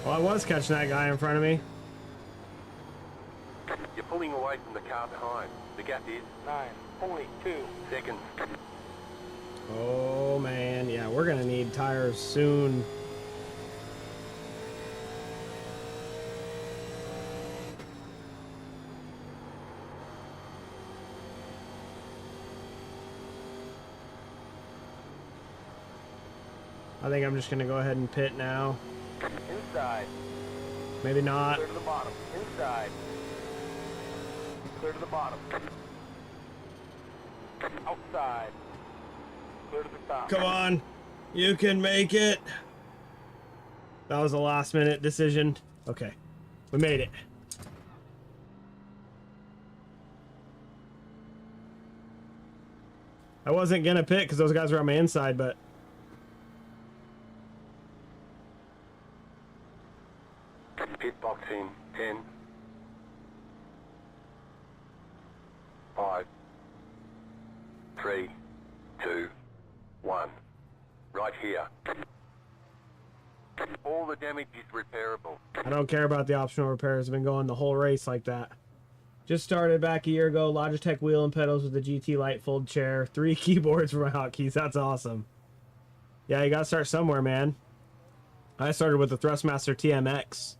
Well, I was catching that guy in front of me. You're pulling away from the car behind. The gap is 9.2 seconds. Oh man, yeah, we're gonna need tires soon. I think I'm just gonna go ahead and pit now. Inside. Maybe not. Clear to the bottom. Inside. Clear to the bottom. Outside. Clear to the top. Come on, you can make it. That was a last minute decision. Okay, we made it. I wasn't gonna pit because those guys were on my inside, but Pit box in 10, 5, 3, 2, 1. Right here. All the damage is repairable. I don't care about the optional repairs. I've been going the whole race like that. Just started back a year ago. Logitech wheel and pedals with the GT Light fold chair. 3 keyboards for my hotkeys. That's awesome. Yeah, you gotta start somewhere, man. I started with the Thrustmaster TMX.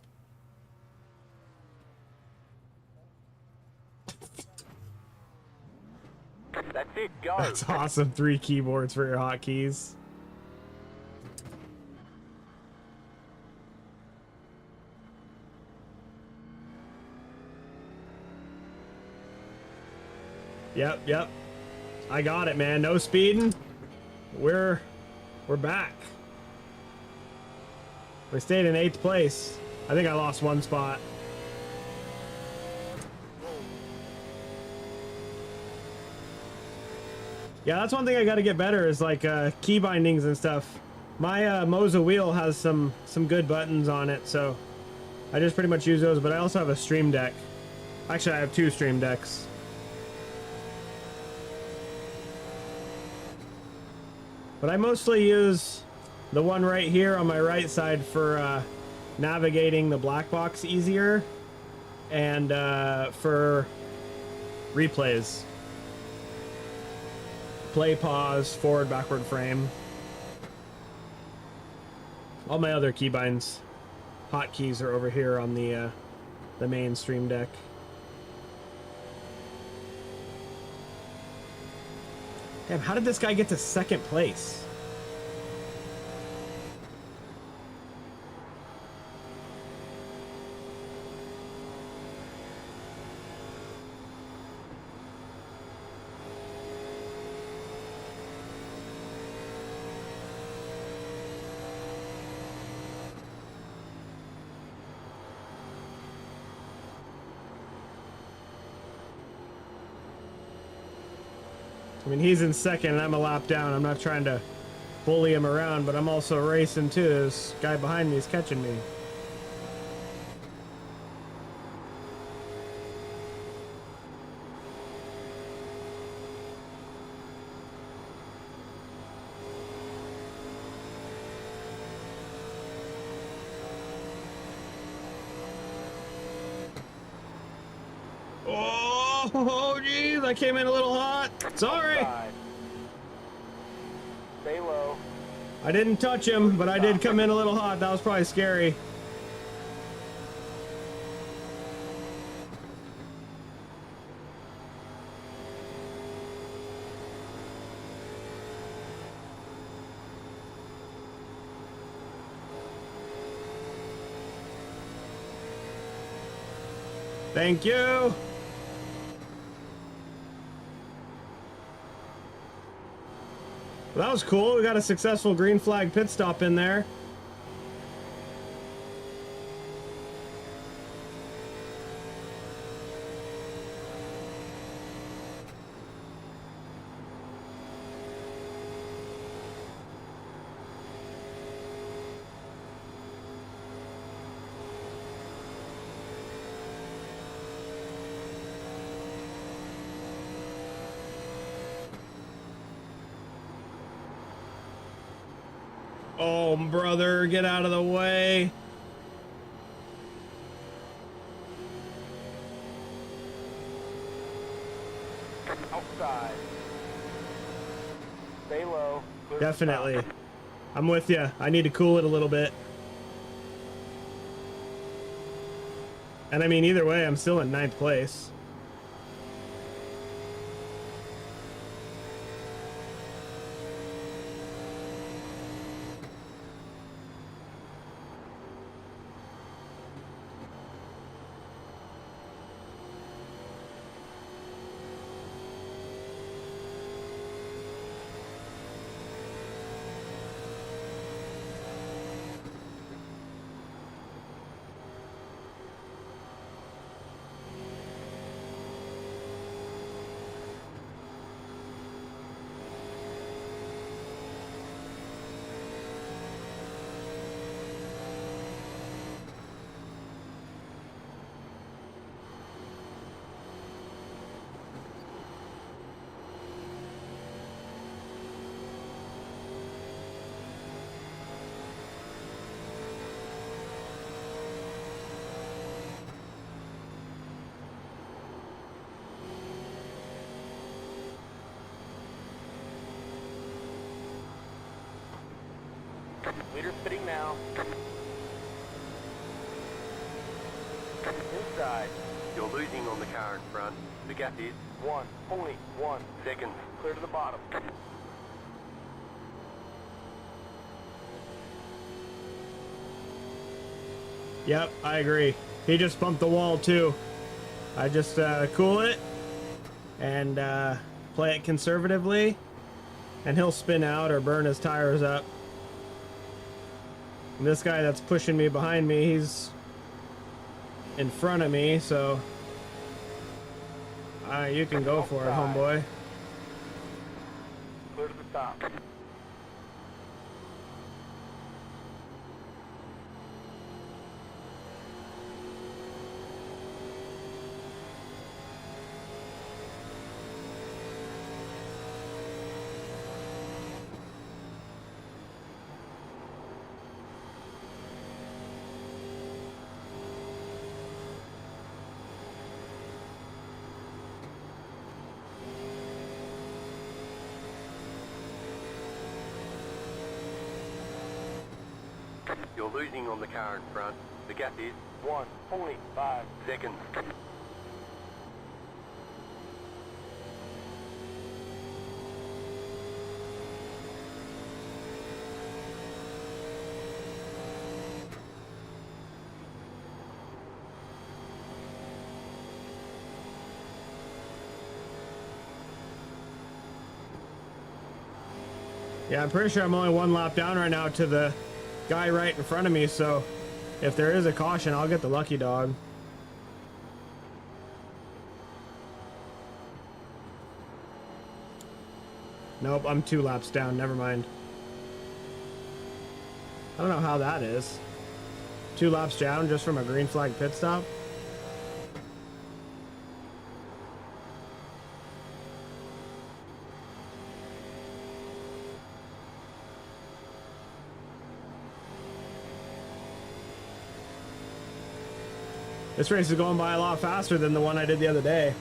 That's it, go. That's awesome. 3 keyboards for your hotkeys. Yep. I got it, man. No speeding. We're back. We stayed in 8th place. I think I lost 1 spot. Yeah, that's one thing I got to get better is like key bindings and stuff. My Moza wheel has some good buttons on it, so I just pretty much use those. But I also have a Stream Deck. Actually, I have 2 Stream Decks. But I mostly use the one right here on my right side for navigating the black box easier and for replays. Play, pause, forward, backward frame. All my other keybinds, hotkeys are over here on the main Stream Deck. Damn, how did this guy get to 2nd place? I mean, he's in 2nd and I'm a lap down. I'm not trying to bully him around, but I'm also racing too. This guy behind me is catching me. Oh, geez, I came in a little hot. Sorry. Outside. Stay low. I didn't touch him, but I did come in a little hot. That was probably scary. Thank you. Well, that was cool. We got a successful green flag pit stop in there. Oh, brother, get out of the way. Definitely. I'm with you. I need to cool it a little bit. And I mean, either way, I'm still in 9th place. Leader spitting now. Inside. You're losing on the car in front. The gap is 1.1 seconds. Clear to the bottom. Yep, I agree. He just bumped the wall too. I just cool it and play it conservatively, and he'll spin out or burn his tires up. And this guy that's pushing me behind me, he's in front of me, so you can go for it, homeboy. Clear to the top. You're losing on the car in front. The gap is 1.5 seconds. Yeah, I'm pretty sure I'm only 1 lap down right now to the guy right in front of me, so if there is a caution, I'll get the lucky dog. Nope, I'm 2 laps down, never mind. I don't know how that is. 2 laps down just from a green flag pit stop? This race is going by a lot faster than the one I did the other day.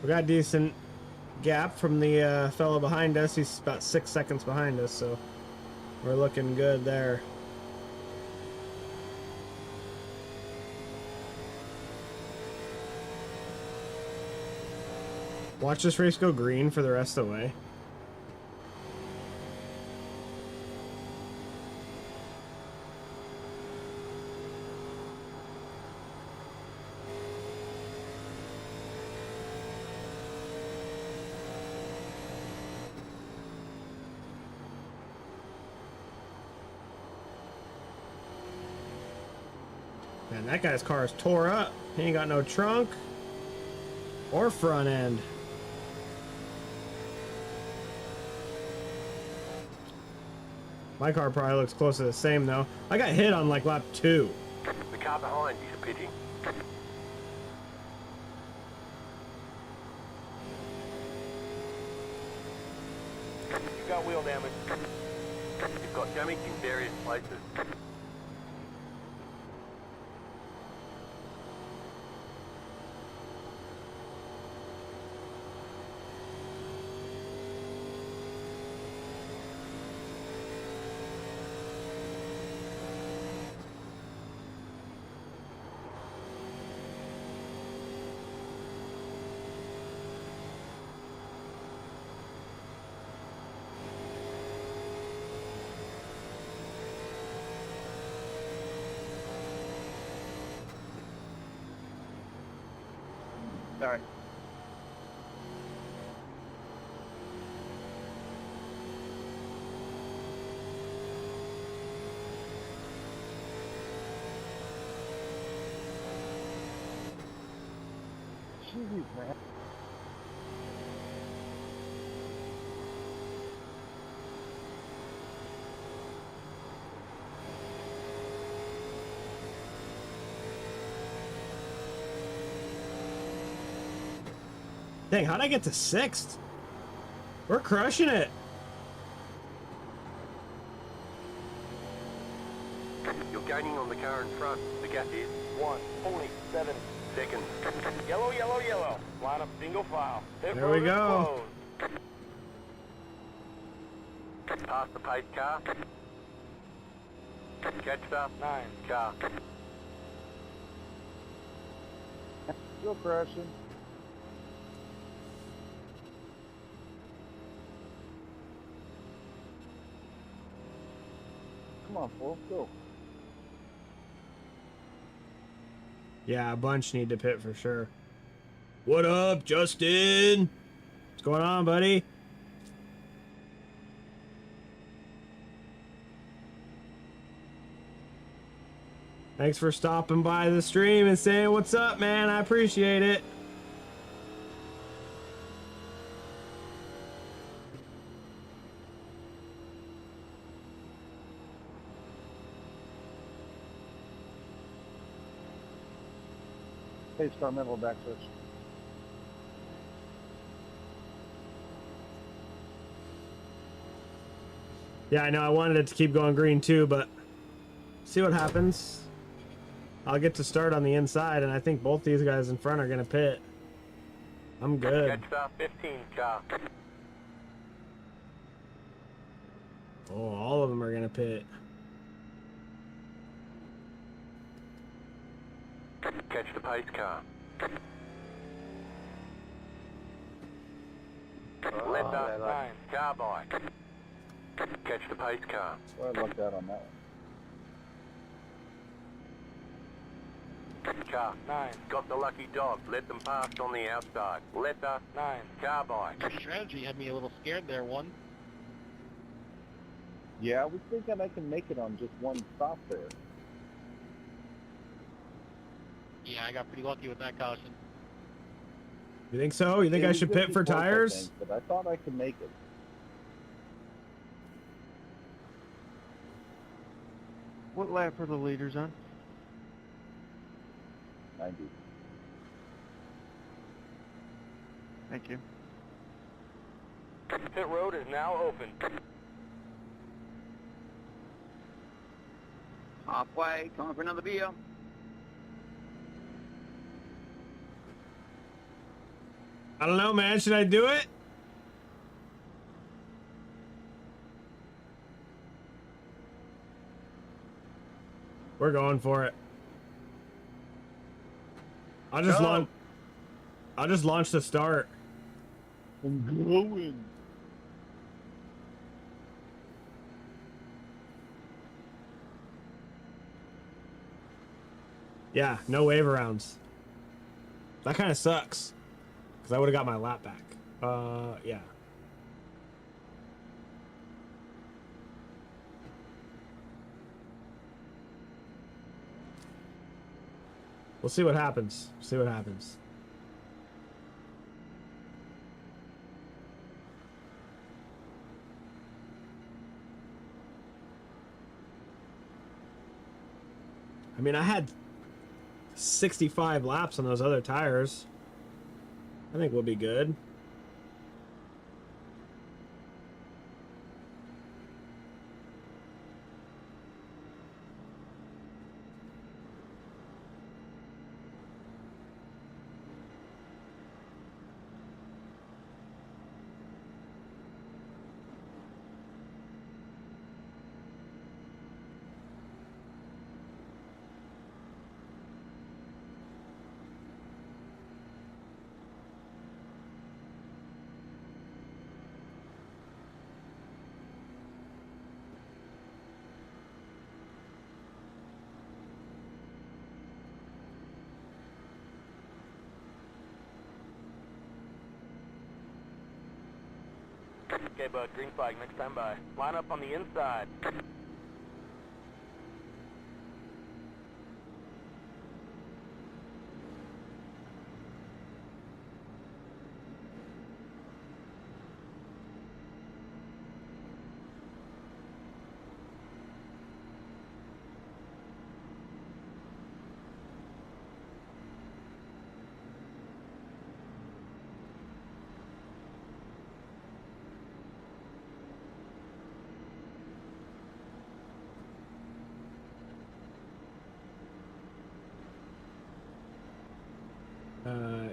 We got a decent gap from the fellow behind us. He's about 6 seconds behind us, so we're looking good there. Watch this race go green for the rest of the way. Man, that guy's car is tore up. He ain't got no trunk or front end. My car probably looks close to the same though. I got hit on like lap 2. The car behind is pitting. You've got wheel damage. You've got damage in various places. Sorry. Jeez, man. Dang, how'd I get to 6th? We're crushing it. You're gaining on the car in front. The gap is 1:47 seconds. Yellow, yellow, yellow. Line up single file. Pit There we road is go. closed. Pass the pace car. Catch the 9 car. Still crashing. Come on, fool, go. Yeah, a bunch need to pit for sure. What up, Justin? What's going on, buddy? Thanks for stopping by the stream and saying what's up, man. I appreciate it. Hey, start middle back switch. Yeah, I know. I wanted it to keep going green too, but see what happens. I'll get to start on the inside, and I think both these guys in front are going to pit. I'm good. Catch the 15 car. Oh, all of them are going to pit. Catch the pace car. Let the 9 car by. Catch the pace car. Well, I lucked out on that one. Car 9 got the lucky dog. Let them pass on the outside. Let the 9 car by. Your strategy had me a little scared there, one. Yeah, I was thinking I can make it on just one stop there. Yeah, I got pretty lucky with that caution. You think so? You think It I was should gonna pit be for close, I tires? think, but I thought I could make it. What lap are the leaders on? 90. Thank you. Pit road is now open. Halfway, time for another beer. I don't know, man. Should I do it? We're going for it. I'll just launch the start. I'm going. Yeah, no wave arounds. That kind of sucks. Because I would have got my lap back. Yeah. We'll see what happens. See what happens. I mean, I had 65 laps on those other tires. I think we'll be good. Okay, bud, green flag, next time by. Line up on the inside.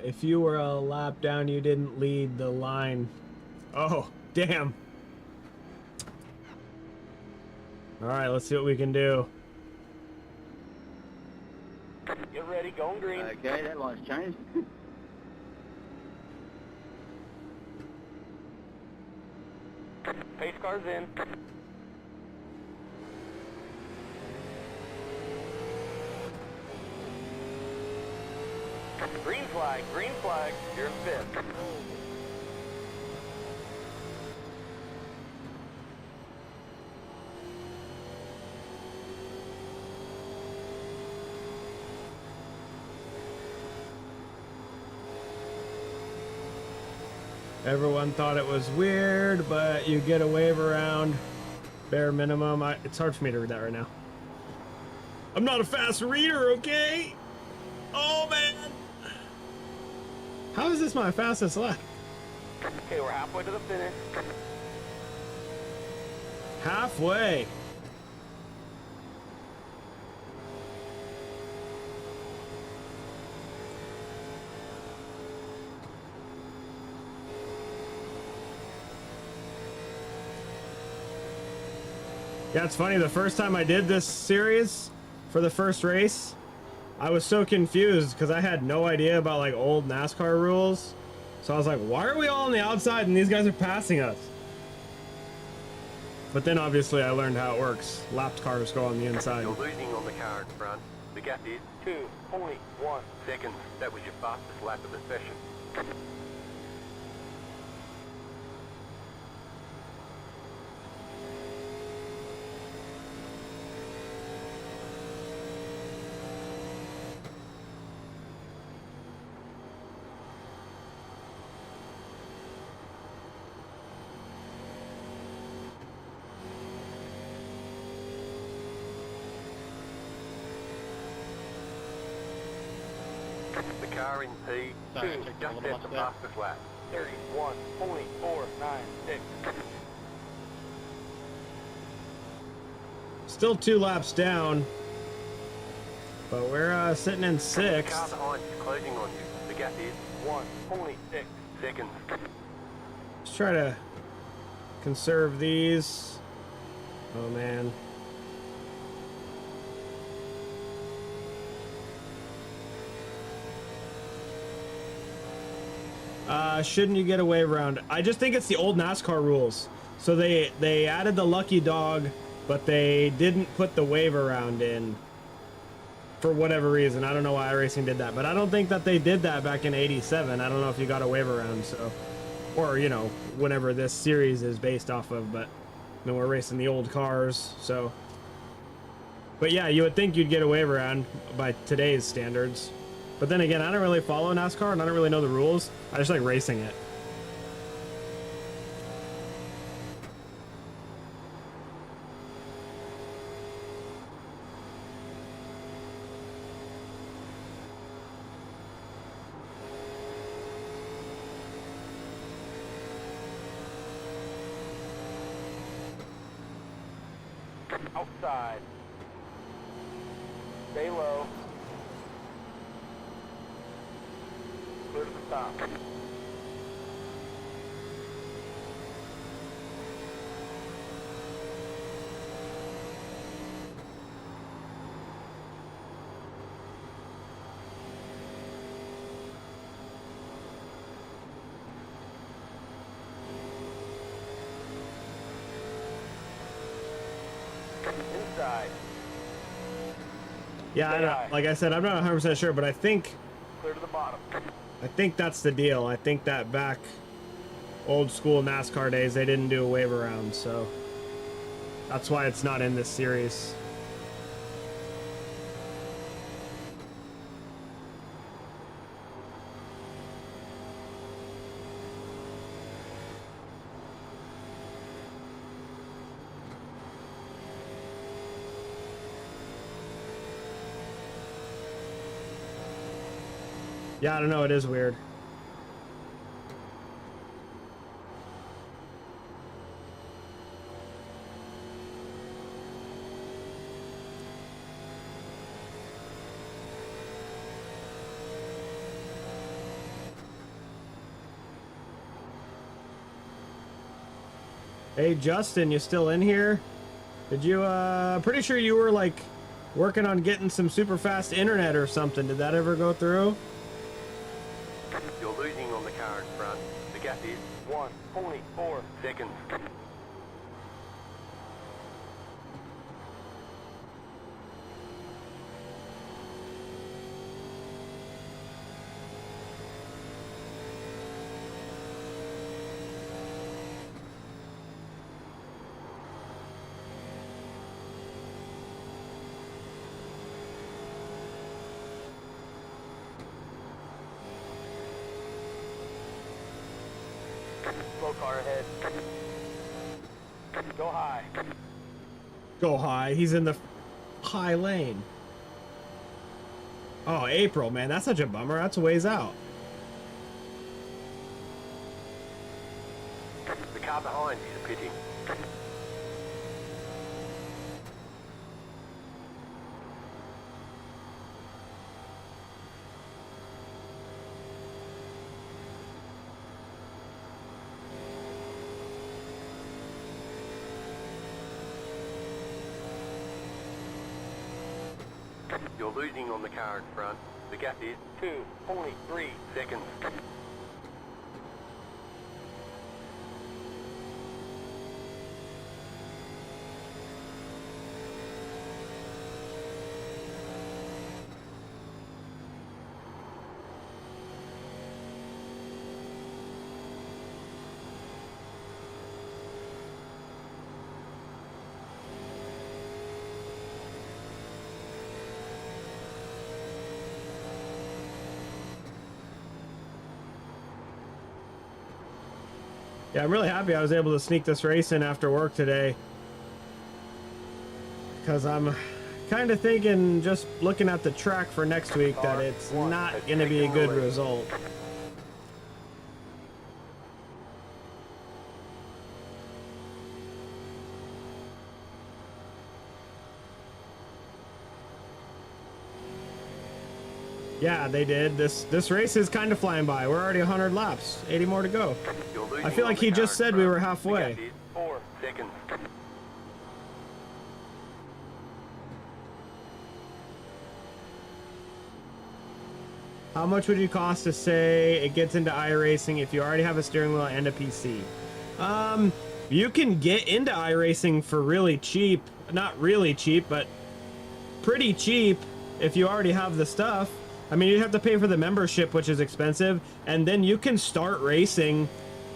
If you were a lap down, you didn't lead the line. Oh, damn. All right, let's see what we can do. Get ready, going green. Okay, that line's changed. Pace car's in. Green flag, you're in fifth. Everyone thought it was weird, but you get a wave around. Bare minimum. It's hard for me to read that right now. I'm not a fast reader, okay? Oh, man. How is this my fastest lap? Okay, we're halfway to the finish. Halfway. Yeah, it's funny. The first time I did this series for the first race, I was so confused because I had no idea about like old NASCAR rules. So I was like, why are we all on the outside and these guys are passing us? But then obviously I learned how it works. Lapped cars go on the inside. You're losing on the car in front. The gap is 2.1 seconds. That was your fastest lap of the session. The car in P2 Sorry, I took a just little at the much there. fastest lap. 31.496. Still 2 laps down, but we're sitting in The car 6th. behind is closing on you. The gap is 1.6 seconds. Let's try to conserve these. Oh man. Shouldn't you get a wave around? I just think it's the old NASCAR rules. So they added the lucky dog, but they didn't put the wave around in for whatever reason. I don't know why iRacing did that, but I don't think that they did that back in '87. I don't know if you got a wave around, so, or you know, whatever this series is based off of. But then we're racing the old cars, so. But yeah, you would think you'd get a wave around by today's standards. But then again, I don't really follow NASCAR and I don't really know the rules. I just like racing it. Outside. Stay low. Clear to the top. Inside. Yeah, I don't, like I said, I'm not 100% sure, but I think Clear to the bottom. that's the deal. I think that back old school NASCAR days, they didn't do a wave around, so that's why it's not in this series. Yeah, I don't know, it is weird. Hey Justin, you still in here? Did you, pretty sure you were like working on getting some super fast internet or something. Did that ever go through? You're losing on the car in front. The gap is 1.4 seconds. Slow car ahead. Go high. Go high. He's in the high lane. Oh, April, man. That's such a bummer. That's a ways out. The car behind is pitting. You're losing on the car in front. The gap is 2.3 seconds. Yeah, I'm really happy I was able to sneak this race in after work today. Because I'm kind of thinking, just looking at the track for next week, that it's not going to be a good result. Yeah, they did. This race is kind of flying by. We're already 100 laps. 80 more to go. I feel like he just said we were halfway. 4 seconds. How much would it cost to say it gets into iRacing if you already have a steering wheel and a PC? You can get into iRacing for really cheap. Not really cheap, but pretty cheap if you already have the stuff. I mean, you have to pay for the membership, which is expensive, and then you can start racing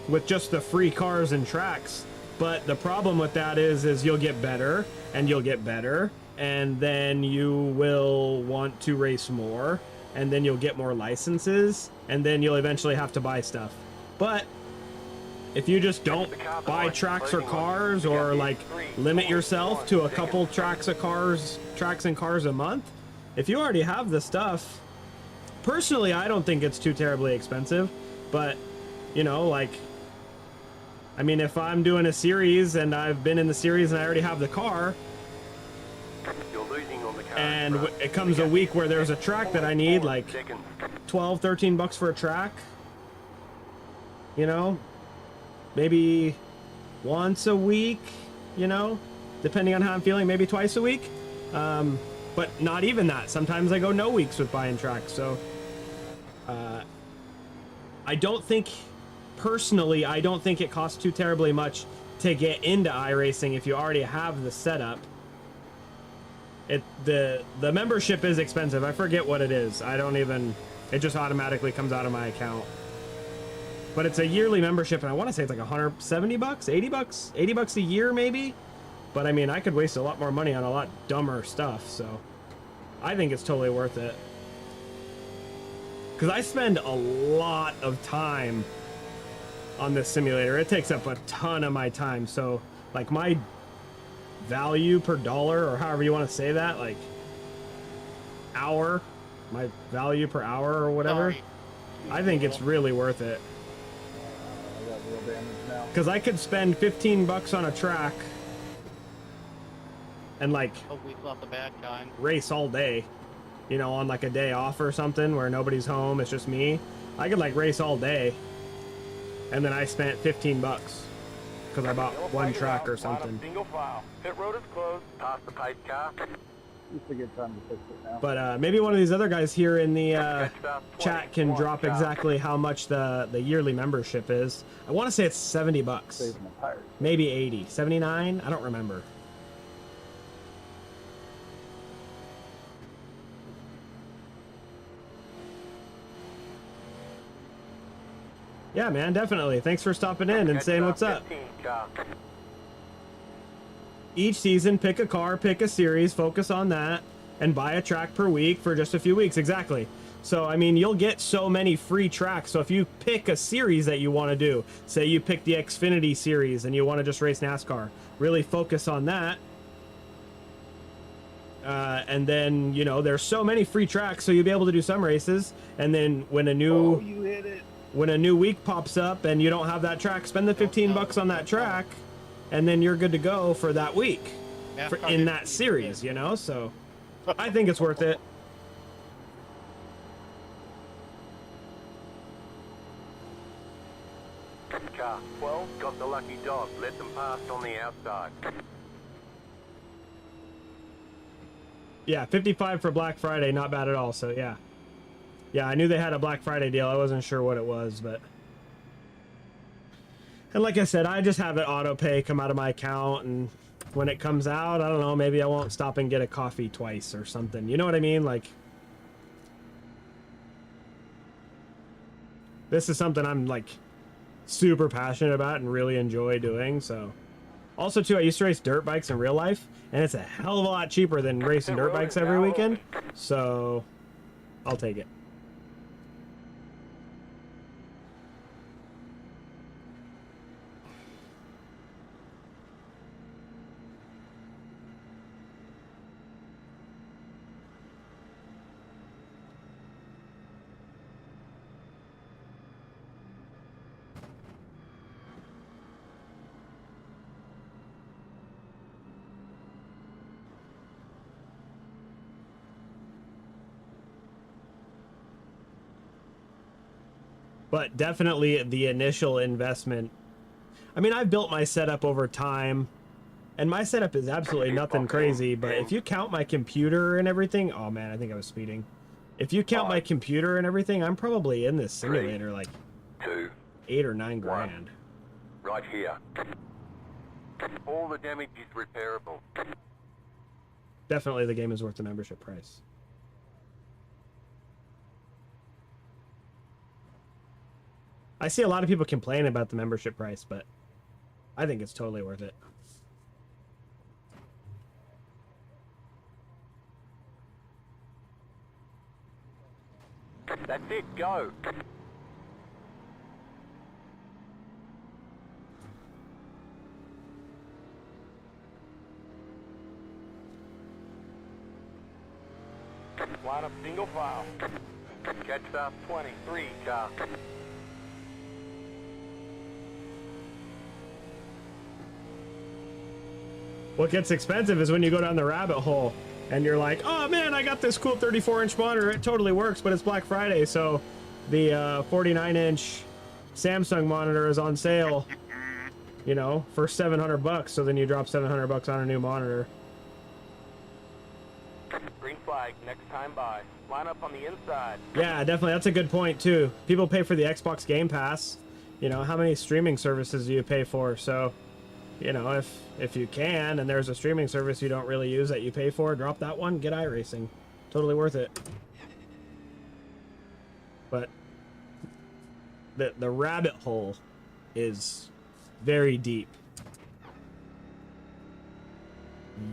with just the free cars and tracks. But the problem with that is you'll get better, and you'll get better, and then you will want to race more, and then you'll get more licenses, and then you'll eventually have to buy stuff. But if you just don't buy tracks or cars, or like limit yourself to a couple tracks and cars a month, if you already have the stuff, personally, I don't think it's too terribly expensive. But, you know, like, I mean, if I'm doing a series and I've been in the series and I already have the car, and it comes a week where there's a track that I need, like 12, 13 bucks for a track. You know, maybe once a week, you know, depending on how I'm feeling, maybe twice a week. But not even that. Sometimes I go no weeks with buying tracks. So I don't think, personally, I don't think it costs too terribly much to get into iRacing if you already have the setup. The membership is expensive. I forget what it is. I don't even, it just automatically comes out of my account. But it's a yearly membership, and I want to say it's like 170 bucks, 80 bucks, 80 bucks a year maybe. But I mean, I could waste a lot more money on a lot dumber stuff, so I think it's totally worth it. Because I spend a lot of time on this simulator. It takes up a ton of my time, so like my value per dollar, or however you want to say that, like hour, my value per hour or whatever, Sorry. I think it's really worth it. Because I could spend 15 bucks on a track and like Hopefully it's not the bad kind. race all day, you know, on like a day off or something where nobody's home, it's just me. I could like race all day, and then I spent 15 bucks because I bought one track or something. Single file. Pit road is closed. Pass the pace car. It's a good time to fix it now. But maybe one of these other guys here in the chat can drop exactly how much the yearly membership is. I want to say it's 70 bucks, Saving the tires. maybe 80, 79. I don't remember. Yeah, man, definitely. Thanks for stopping in and saying what's up. 15 car. Each season, pick a car, pick a series, focus on that, and buy a track per week for just a few weeks. Exactly. So, I mean, you'll get so many free tracks. So if you pick a series that you want to do, say you pick the Xfinity series and you want to just race NASCAR, really focus on that. And then, you know, there's so many free tracks, so you'll be able to do some races. And then when a new... Oh, you hit it. When a new week pops up and you don't have that track, spend the 15 bucks on that track, and then you're good to go for that week in that series, you know? So I think it's worth it. Car 12 got the lucky dog. Let them pass on the outside. Yeah, 55 for Black Friday, not bad at all. So yeah. Yeah, I knew they had a Black Friday deal. I wasn't sure what it was, but... And like I said, I just have it auto pay come out of my account, and when it comes out, I don't know, maybe I won't stop and get a coffee twice or something. You know what I mean? Like, this is something I'm like super passionate about and really enjoy doing. So also too, I used to race dirt bikes in real life, and it's a hell of a lot cheaper than racing dirt bikes every weekend. So I'll take it. But definitely the initial investment. I mean, I've built my setup over time, and my setup is absolutely nothing crazy, but if you count my computer and everything, oh man, I think I was speeding. If you count my computer and everything, I'm probably in this simulator like 2, 8 or 9 grand. right here. All the damage is repairable. Definitely the game is worth the membership price. I see a lot of people complain about the membership price, but I think it's totally worth it. That's it, go. Line up single file. Catch up 23 car. What gets expensive is when you go down the rabbit hole. and you're like, oh man, I got this cool 34-inch monitor. It totally works, but it's Black Friday, so the 49-inch Samsung monitor is on sale, you know, for $700. So then you drop $700 on a new monitor. Green flag, next time by. Line up on the inside. Yeah, definitely. That's a good point too. People pay for the Xbox Game Pass. You know, how many streaming services do you pay for? So, you know, if you can, and there's a streaming service you don't really use that you pay for, drop that one, get iRacing. Totally worth it. But the rabbit hole is very deep.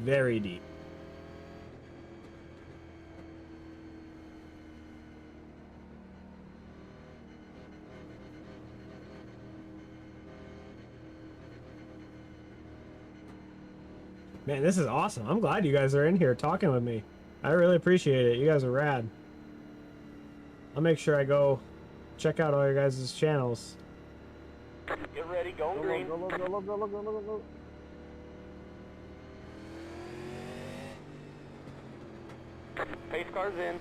Very deep. Man, this is awesome. I'm glad you guys are in here talking with me. I really appreciate it. You guys are rad. I'll make sure I go check out all your guys' channels. Get ready, going green. Go. Pace car's in.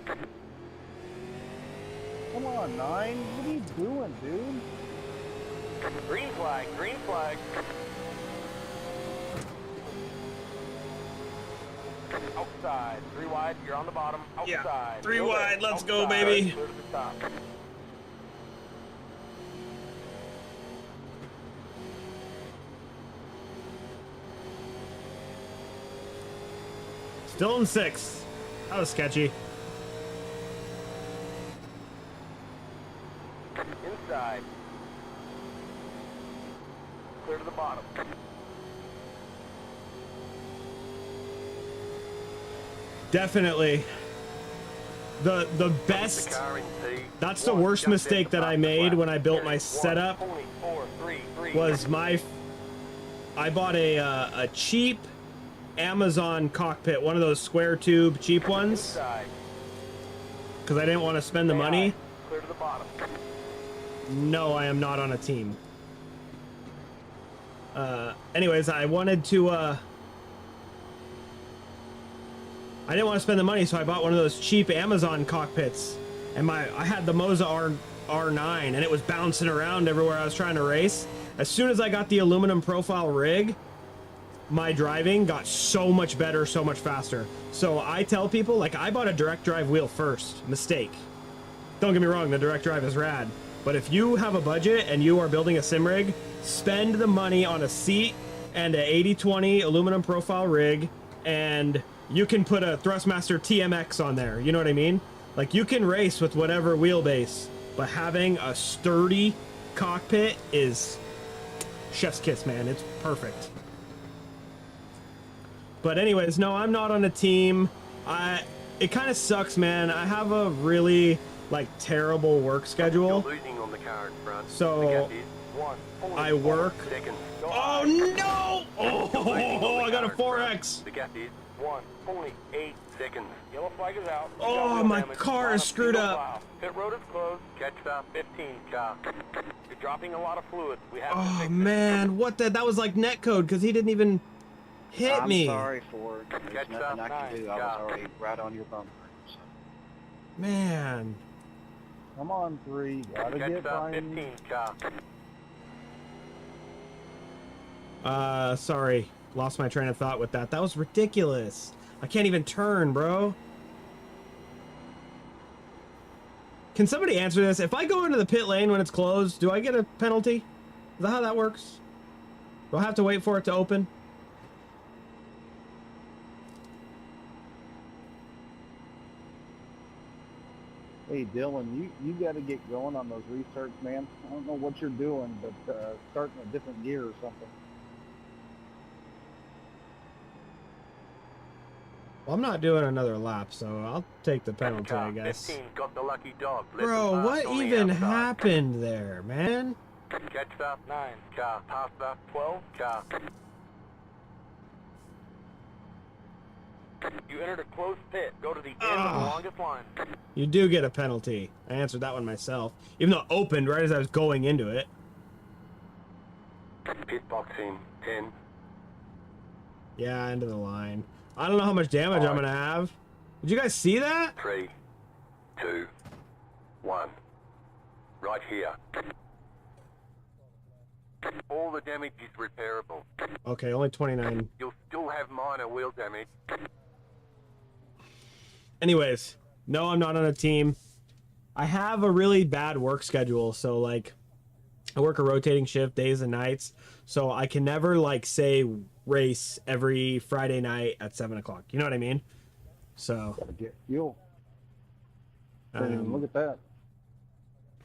Come on, 9. What are you doing, dude? Green flag, green flag. Outside, 3 wide, you're on the bottom. Outside. Yeah, 3 Go wide, there. let's go, Outside. baby. Clear to the top. Still in 6th. That was sketchy. Inside. Clear to the bottom. Definitely. The best. Car in T. That's the worst mistake that I made when I built my setup. Was I bought a cheap Amazon cockpit, one of those square tube cheap ones, because I didn't want to spend the money. Clear to the bottom. No, I am not on a team. Anyways, I wanted to I didn't want to spend the money, so I bought one of those cheap Amazon cockpits, and I had the Moza R9, and it was bouncing around everywhere I was trying to race. As soon as I got the aluminum profile rig, my driving got so much better, so much faster. So I tell people, like, I bought a direct drive wheel first. Mistake. Don't get me wrong, the direct drive is rad. But if you have a budget and you are building a sim rig, spend the money on a seat and a 80/20 aluminum profile rig, and you can put a Thrustmaster TMX on there. You know what I mean? Like, you can race with whatever wheelbase, but having a sturdy cockpit is chef's kiss, man. It's perfect. But anyways, no, I'm not on a team. It kind of sucks, man. I have a really, like, terrible work schedule. You're losing on the car in front. So, The gap is 1, I work. seconds. Go Oh high. no! Oh, I got a 4X. The gap is 1.8 seconds. Yellow flag is out. You Oh, got wheel my damage. car Line is up, screwed single up. file. Pit road is closed. Catch up 15 car. You're dropping a lot of fluid. We have to Oh fix it. man, what the? That was like netcode because he didn't even hit I'm me. sorry, Ford. There's Catch nothing up, I can do. I was nine, already right on your bumper. So. Man. Come on, 3. Gotta Catch get up behind 15 car. Sorry. Lost my train of thought with that. That was ridiculous. I can't even turn, bro. Can somebody answer this? If I go into the pit lane when it's closed, do I get a penalty? Is that how that works? Do I have to wait for it to open? Hey, Dylan, you got to get going on those research, man. I don't know what you're doing, but starting a different gear or something. Well, I'm not doing another lap, so I'll take the penalty, Car I guess. 15 got the lucky dog. Left Bro, and what fast on the even outside. happened there, man? Catch up 9 car. Past up 12 car. You entered a closed pit. Go to the end of the Ugh. longest line. You do get a penalty. I answered that one myself. Even though it opened right as I was going into it. Pit box in 10. Yeah, into the line. I don't know how much damage I'm gonna have. Did you guys see that? 3, 2, 1. Right here. All the damage is repairable. Okay, only 29. You'll still have minor wheel damage. Anyways, no, I'm not on a team. I have a really bad work schedule, so like I work a rotating shift days and nights, so I can never like say race every Friday night at 7 o'clock. You know what I mean? So Gotta get fuel. Didn't even look at that.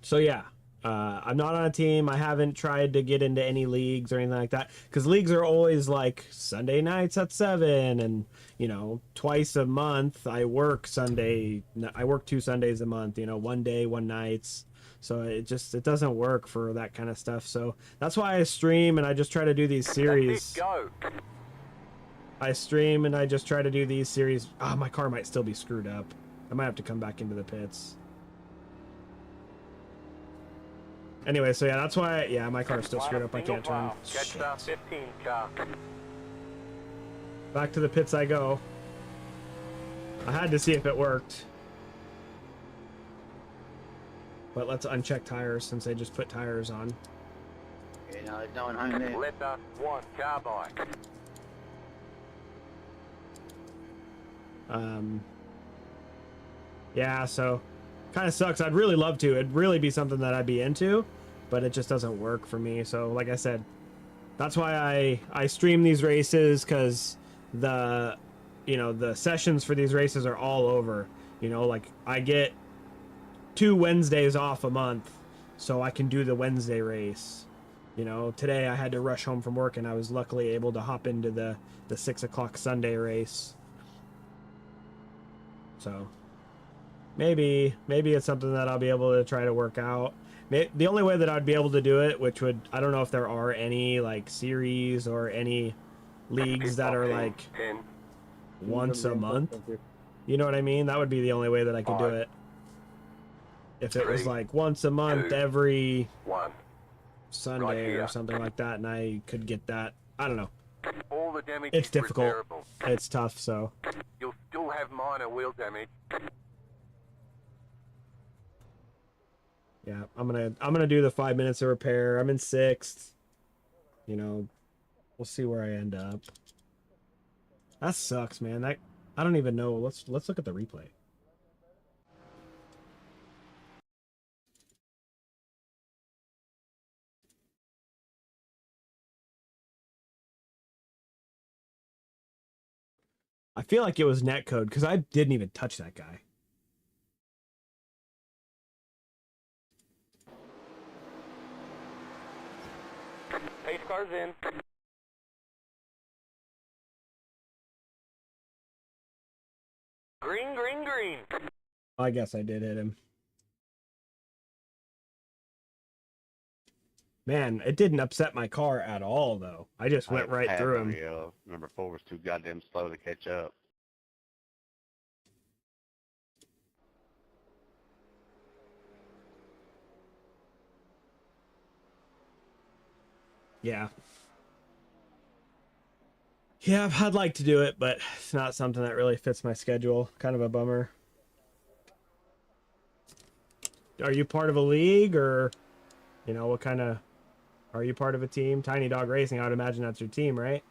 so yeah, I'm not on a team. I haven't tried to get into any leagues or anything like that because leagues are always like Sunday nights at 7, and you know, twice a month I work Sunday. I work 2 Sundays a month. You know, one day, one nights. So it doesn't work for that kind of stuff. So that's why I stream and I just try to do these series. Go. I stream and I just try to do these series. Ah, my car might still be screwed up. I might have to come back into the pits. Anyway, so yeah, that's why, yeah, my car's still screwed up. I can't turn. Catch the 15 car. Back to the pits I go. I had to see if it worked. But let's uncheck tires since they just put tires on. Okay, now there's no one home there. Letter 1, carbine. Yeah, so kind of sucks. I'd really love to. It'd really be something that I'd be into, but it just doesn't work for me. So like I said, that's why I stream these races, because the, you know, the sessions for these races are all over. You know, like I get 2 Wednesdays off a month, so I can do the Wednesday race. You know, today I had to rush home from work and I was luckily able to hop into the 6 o'clock Sunday race. So maybe it's something that I'll be able to try to work out. The only way that I'd be able to do it, which would, I don't know if there are any like series or any leagues that are like 10. once a month. You know what I mean? That would be the only way that I could do it. If it was like once a month, 2, every 1. Sunday or something like that, and I could get that. I don't know. All the damage It's is difficult. repairable. It's tough, so. You'll still have minor wheel damage. Yeah, I'm gonna do the 5 minutes of repair. I'm in 6th. You know, we'll see where I end up. That sucks, man. That, I don't even know. Let's look at the replay. I feel like it was netcode because I didn't even touch that guy. Pace car's in. Green, green, green. I guess I did hit him. Man, it didn't upset my car at all, though. I just went right through him. Yeah, number 4 was too goddamn slow to catch up. Yeah. Yeah, I'd like to do it, but it's not something that really fits my schedule. Kind of a bummer. Are you part of a league, or, you know, what kind of, are you part of a team? Tiny Dog Racing, I would imagine that's your team, right?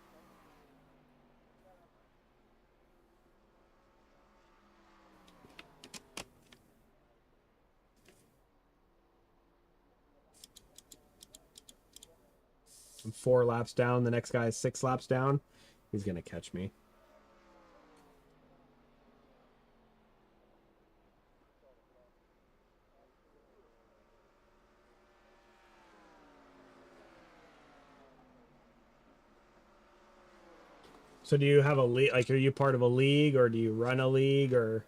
I'm 4 laps down. The next guy is 6 laps down. He's going to catch me. So do you have a league? Like, are you part of a league, or do you run a league, or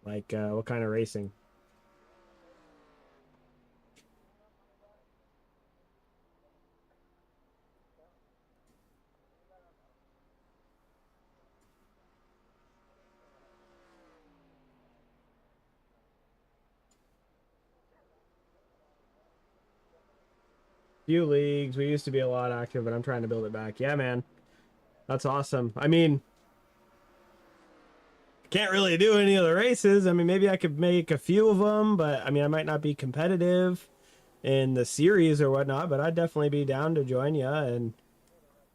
like what kind of racing? Few leagues. We used to be a lot active, but I'm trying to build it back. Yeah, man. That's awesome. I mean, can't really do any of the races. I mean, maybe I could make a few of them, but I mean, I might not be competitive in the series or whatnot, but I'd definitely be down to join you. And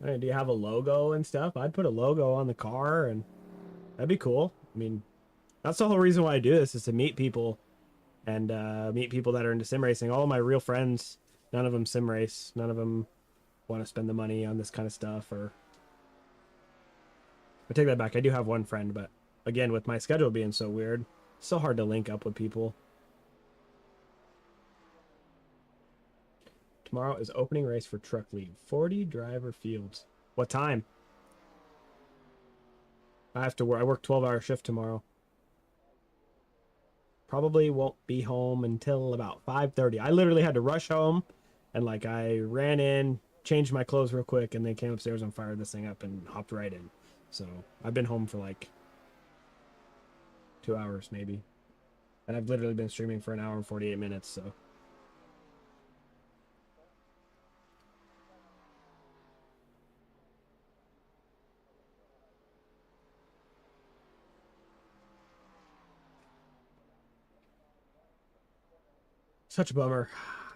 do you have a logo and stuff? I'd put a logo on the car, and that'd be cool. I mean, that's the whole reason why I do this, is to meet people and meet people that are into sim racing. All of my real friends, none of them sim race. None of them want to spend the money on this kind of stuff. Or I take that back. I do have one friend, but again, with my schedule being so weird, it's so hard to link up with people. Tomorrow is opening race for Truck League. 40 driver fields. What time? I have to work. I work 12-hour shift tomorrow. Probably won't be home until about 5:30. I literally had to rush home, and like I ran in, changed my clothes real quick, and then came upstairs and fired this thing up and hopped right in. So I've been home for like 2 hours maybe, and I've literally been streaming for 1 hour and 48 minutes. So such a bummer.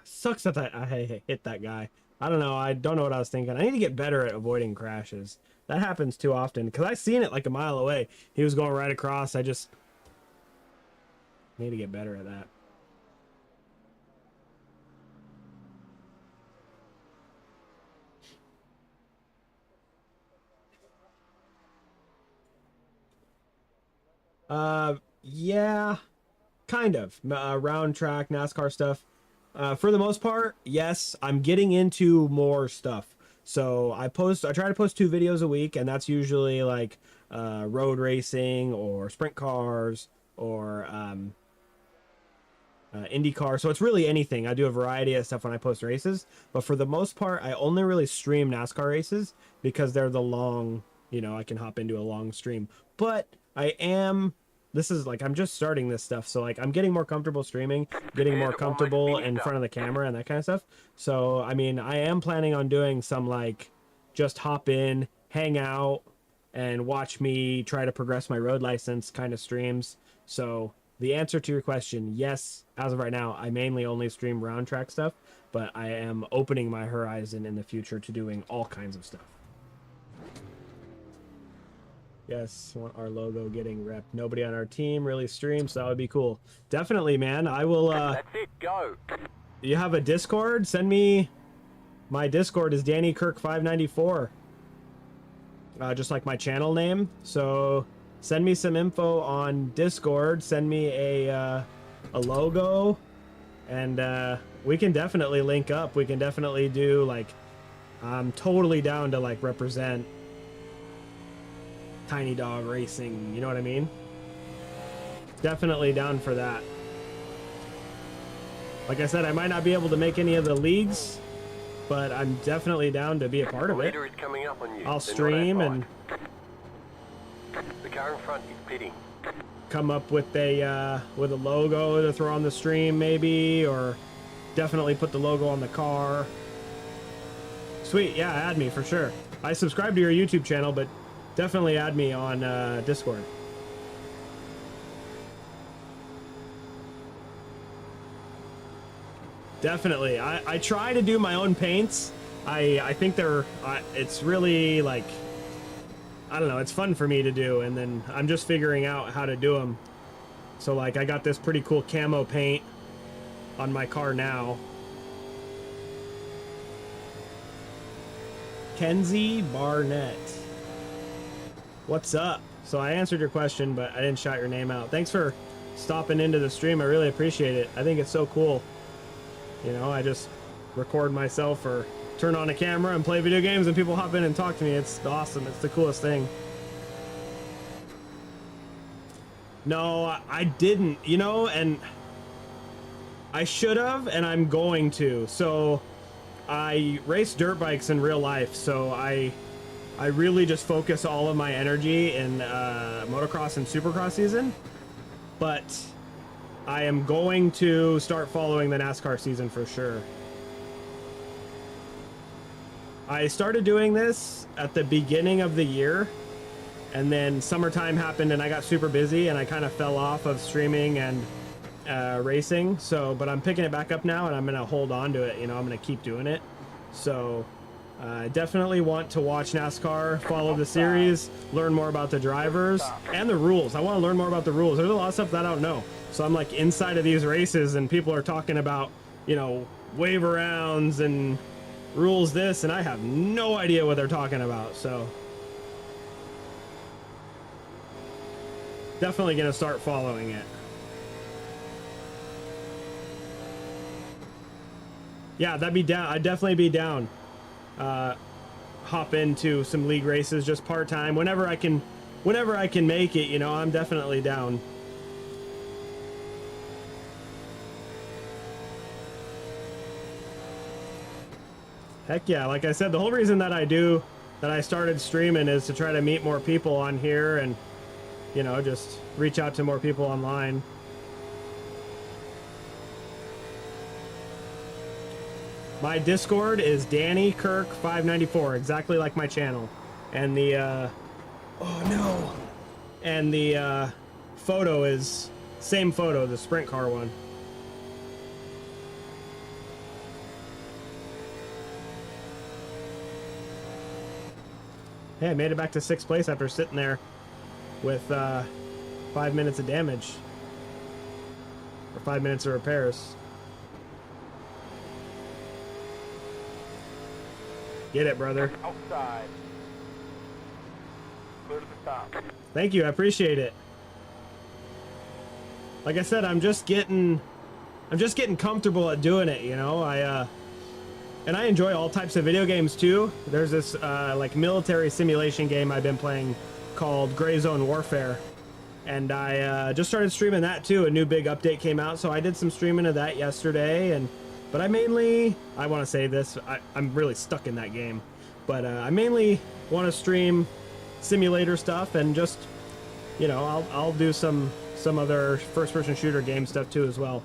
Sucks that I hit that guy. I don't know. I don't know what I was thinking. I need to get better at avoiding crashes. That happens too often, because I seen it like a mile away. He was going right across. I just need to get better at that. Yeah, kind of. Round track, NASCAR stuff. For the most part, yes, I'm getting into more stuff. So I try to post 2 videos a week, and that's usually like road racing or sprint cars or IndyCar. So it's really anything. I do a variety of stuff when I post races, but for the most part, I only really stream NASCAR races because they're the long, you know, I can hop into a long stream. But this is like, I'm just starting this stuff, so like I'm getting more comfortable streaming, getting more comfortable in front of the camera and that kind of stuff. So I mean, I am planning on doing some like just hop in, hang out, and watch me try to progress my road license kind of streams. So the answer to your question, yes, as of right now, I mainly only stream round track stuff, but I am opening my horizon in the future to doing all kinds of stuff. Yes, want our logo getting repped. Nobody on our team really streams, so that would be cool. Definitely, man. I will. That's it. Go. You have a Discord? Send me. My Discord is DannyKirk594. Just like my channel name. So send me some info on Discord. Send me a logo, and we can definitely link up. We can definitely do like. I'm totally down to like represent Tiny Dog Racing, you know what I mean? Definitely down for that. Like I said, I might not be able to make any of the leagues, but I'm definitely down to be a part of it. Leader is coming up on you. I'll stream and the car in front is pitting. come up with a logo to throw on the stream maybe, or definitely put the logo on the car. Sweet, yeah, add me for sure. I subscribe to your YouTube channel, but definitely add me on Discord. Definitely. I try to do my own paints. I think it's really like, I don't know, it's fun for me to do, and then I'm just figuring out how to do them. So like I got this pretty cool camo paint on my car now. Kenzie Barnett. What's up? So I answered your question, but I didn't shout your name out. Thanks for stopping into the stream. I really appreciate it. I think it's so cool. You know, I just record myself or turn on a camera and play video games and people hop in and talk to me. It's awesome. It's the coolest thing. No, I didn't, you know, and I should have, and I'm going to. So I race dirt bikes in real life, so I really just focus all of my energy in motocross and supercross season, but I am going to start following the NASCAR season for sure. I started doing this at the beginning of the year, And then summertime happened and I got super busy and I kind of fell off of streaming and racing. So, but I'm picking it back up now and I'm going to hold on to it. You know, I'm going to keep doing it. So I definitely want to watch NASCAR, follow the series, learn more about the drivers and the rules. I want to learn more about the rules. There's a lot of stuff that I don't know. So I'm like inside of these races and people are talking about, you know, wave arounds and rules this, and I have no idea what they're talking about. So definitely going to start following it. Yeah, that'd be down. I'd definitely be down. Hop into some league races just part-time whenever I can make it, you know. I'm definitely down. Heck yeah, like I said, the whole reason that I started streaming is to try to meet more people on here and, you know, just reach out to more people online. My Discord is Danny Kirk 594, exactly like my channel. And the oh no. And the photo is same photo, the sprint car one. Hey, I made it back to 6th place after sitting there with 5 minutes of damage. Or 5 minutes of repairs. Get it, brother. Outside. Clear to the top. Thank you, I appreciate it. Like I said, I'm just getting comfortable at doing it, you know. And I enjoy all types of video games too. There's this like military simulation game I've been playing called Gray Zone Warfare. And I just started streaming that too. A new big update came out, so I did some streaming of that yesterday. But I want to say this, I'm really stuck in that game. But I mainly want to stream simulator stuff and just, you know, I'll do some other first-person shooter game stuff too as well.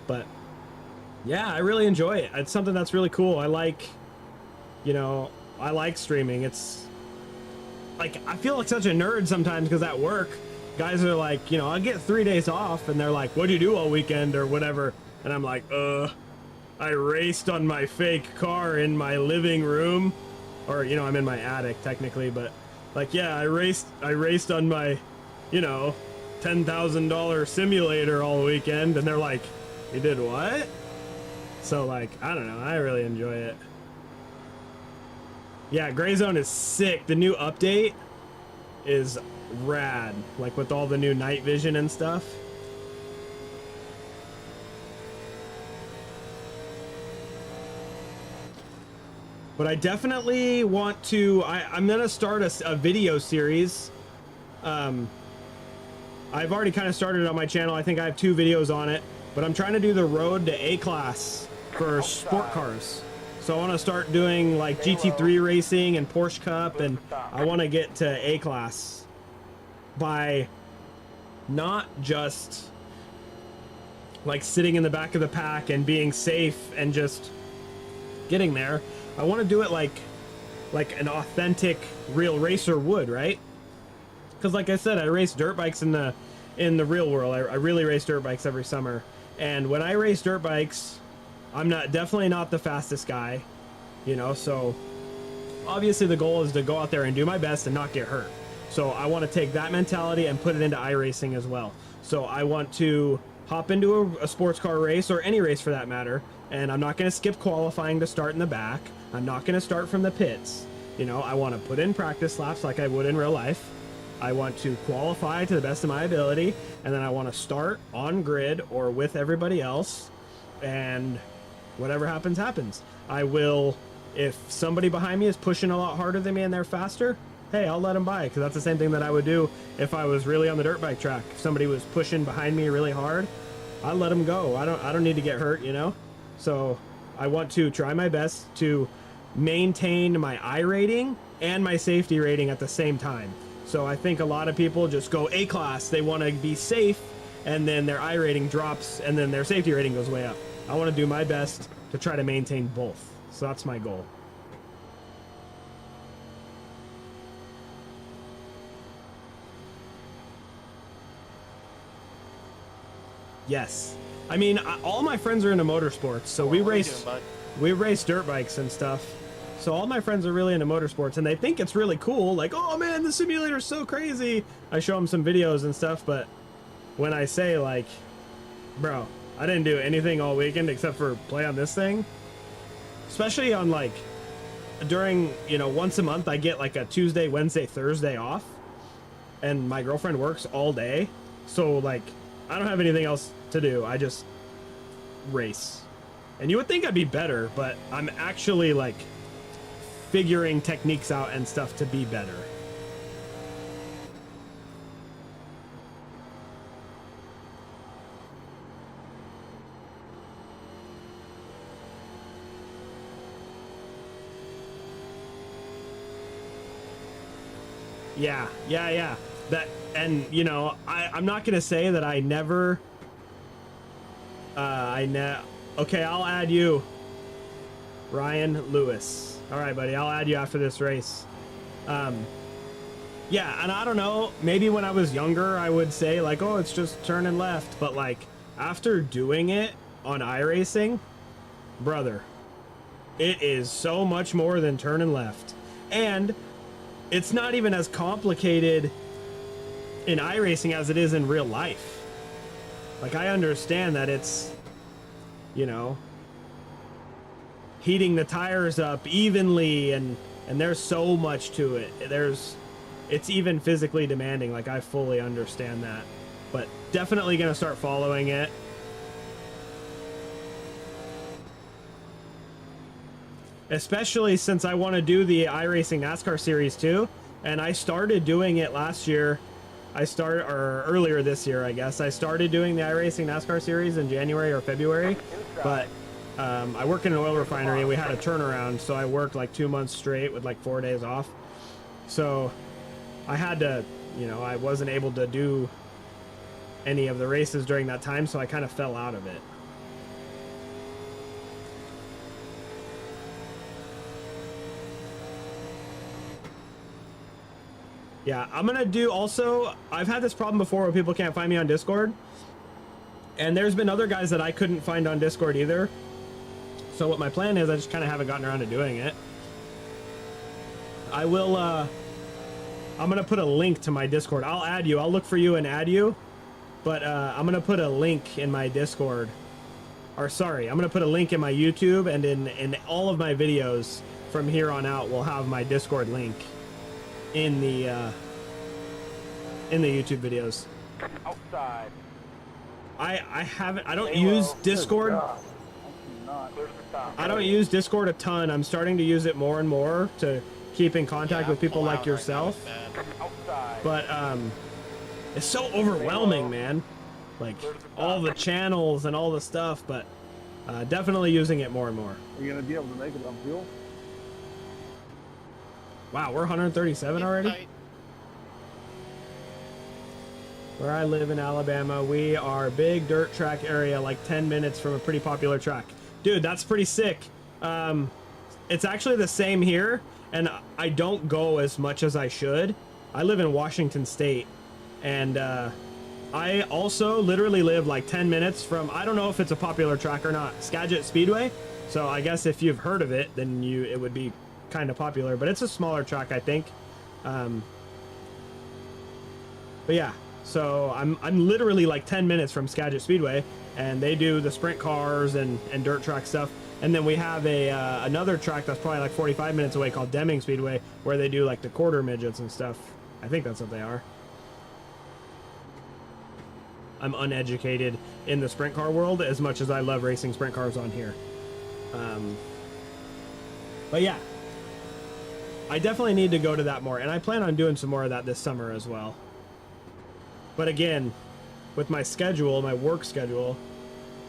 But yeah, I really enjoy it. It's something that's really cool. I like streaming. It's like, I feel like such a nerd sometimes because at work, guys are like, you know, I'll get 3 days off and they're like, what do you do all weekend or whatever? And I'm like, I raced on my fake car in my living room. Or, you know, I'm in my attic technically, but like, yeah, I raced on my, you know, $10,000 simulator all weekend. And they're like, you did what? So like, I don't know, I really enjoy it. Yeah, Gray Zone is sick. The new update is rad, like with all the new night vision and stuff. But I definitely want to, I'm gonna start a video series. I've already kind of started on my channel. I think I have 2 videos on it, but I'm trying to do the road to A-class for sport cars. So I want to start doing like GT3 racing and Porsche Cup, and I want to get to A-class by not just like sitting in the back of the pack and being safe and just getting there. I want to do it like an authentic real racer would, right? Because like I said, I race dirt bikes in the real world. I really race dirt bikes every summer, and when I race dirt bikes, I'm definitely not the fastest guy, you know. So obviously the goal is to go out there and do my best and not get hurt. So I want to take that mentality and put it into iRacing as well. So I want to hop into a sports car race, or any race for that matter, and I'm not going to skip qualifying to start in the back. I'm not going to start from the pits. You know, I want to put in practice laps like I would in real life. I want to qualify to the best of my ability, and then I want to start on grid or with everybody else, and whatever happens, happens. I will, if somebody behind me is pushing a lot harder than me and they're faster, hey, I'll let them by, because that's the same thing that I would do if I was really on the dirt bike track. If somebody was pushing behind me really hard, I'd let them go. I don't need to get hurt, you know? So I want to try my best to maintain my I rating and my safety rating at the same time. So I think a lot of people just go A-class. They want to be safe, and then their I rating drops, and then their safety rating goes way up. I want to do my best to try to maintain both. So that's my goal. Yes. I mean, all my friends are into motorsports, so we What are you race doing, bud? we race dirt bikes and stuff. So all my friends are really into motorsports, and they think it's really cool. Like, oh man, the simulator's so crazy. I show them some videos and stuff, but when I say like, bro, I didn't do anything all weekend except for play on this thing. Especially on like during, you know, once a month I get like a Tuesday, Wednesday, Thursday off, and my girlfriend works all day. So like I don't have anything else to do. I just race. And you would think I'd be better, but I'm actually like figuring techniques out and stuff to be better. Yeah. That, and you know, I'm not gonna say that I never. Okay, I'll add you, Ryan Lewis. All right, buddy, I'll add you after this race. Yeah, and I don't know, maybe when I was younger, I would say like, oh, it's just turning left, but like after doing it on iRacing, brother, it is so much more than turning left, and it's not even as complicated in iRacing as it is in real life. Like, I understand that it's, you know, heating the tires up evenly, and there's so much to it. It's even physically demanding. Like, I fully understand that, but definitely gonna start following it. Especially since I want to do the iRacing NASCAR series too, and I started doing it last year. Or earlier this year, I guess. I started doing the iRacing NASCAR series in January or February, but I work in an oil refinery and we had a turnaround, so I worked like 2 months straight with like 4 days off. So I had to, you know, I wasn't able to do any of the races during that time, so I kind of fell out of it. Yeah, I'm gonna do also, I've had this problem before where people can't find me on Discord, and there's been other guys that I couldn't find on Discord either. So what my plan is, I just kind of haven't gotten around to doing it. I will, I'm gonna put a link to my Discord. I'll add you, I'll look for you and add you, but I'm gonna put a link in my Discord. Or sorry, I'm gonna put a link in my YouTube, and in all of my videos from here on out will have my Discord link in the YouTube videos. Outside. I don't use Discord. I don't use Discord a ton. I'm starting to use it more and more to keep in contact with people like yourself. But it's so overwhelming, man. Like all the channels and all the stuff, but definitely using it more and more. Are you gonna be able to make it on fuel? Wow, we're 137 already? Tight. Where I live in Alabama, we are a big dirt track area, like 10 minutes from a pretty popular track. Dude, that's pretty sick. It's actually the same here, and I don't go as much as I should. I live in Washington State, and I also literally live like 10 minutes from, I don't know if it's a popular track or not, Skagit Speedway. So I guess if you've heard of it, then it would be kind of popular, but it's a smaller track, I think. But yeah, so I'm literally like 10 minutes from Skagit Speedway, and they do the sprint cars and dirt track stuff. And then we have another track that's probably like 45 minutes away called Deming Speedway, where they do like the quarter midgets and stuff. I think that's what they are. I'm uneducated in the sprint car world as much as I love racing sprint cars on here. But yeah, I definitely need to go to that more, and I plan on doing some more of that this summer as well. But again, with my schedule, my work schedule,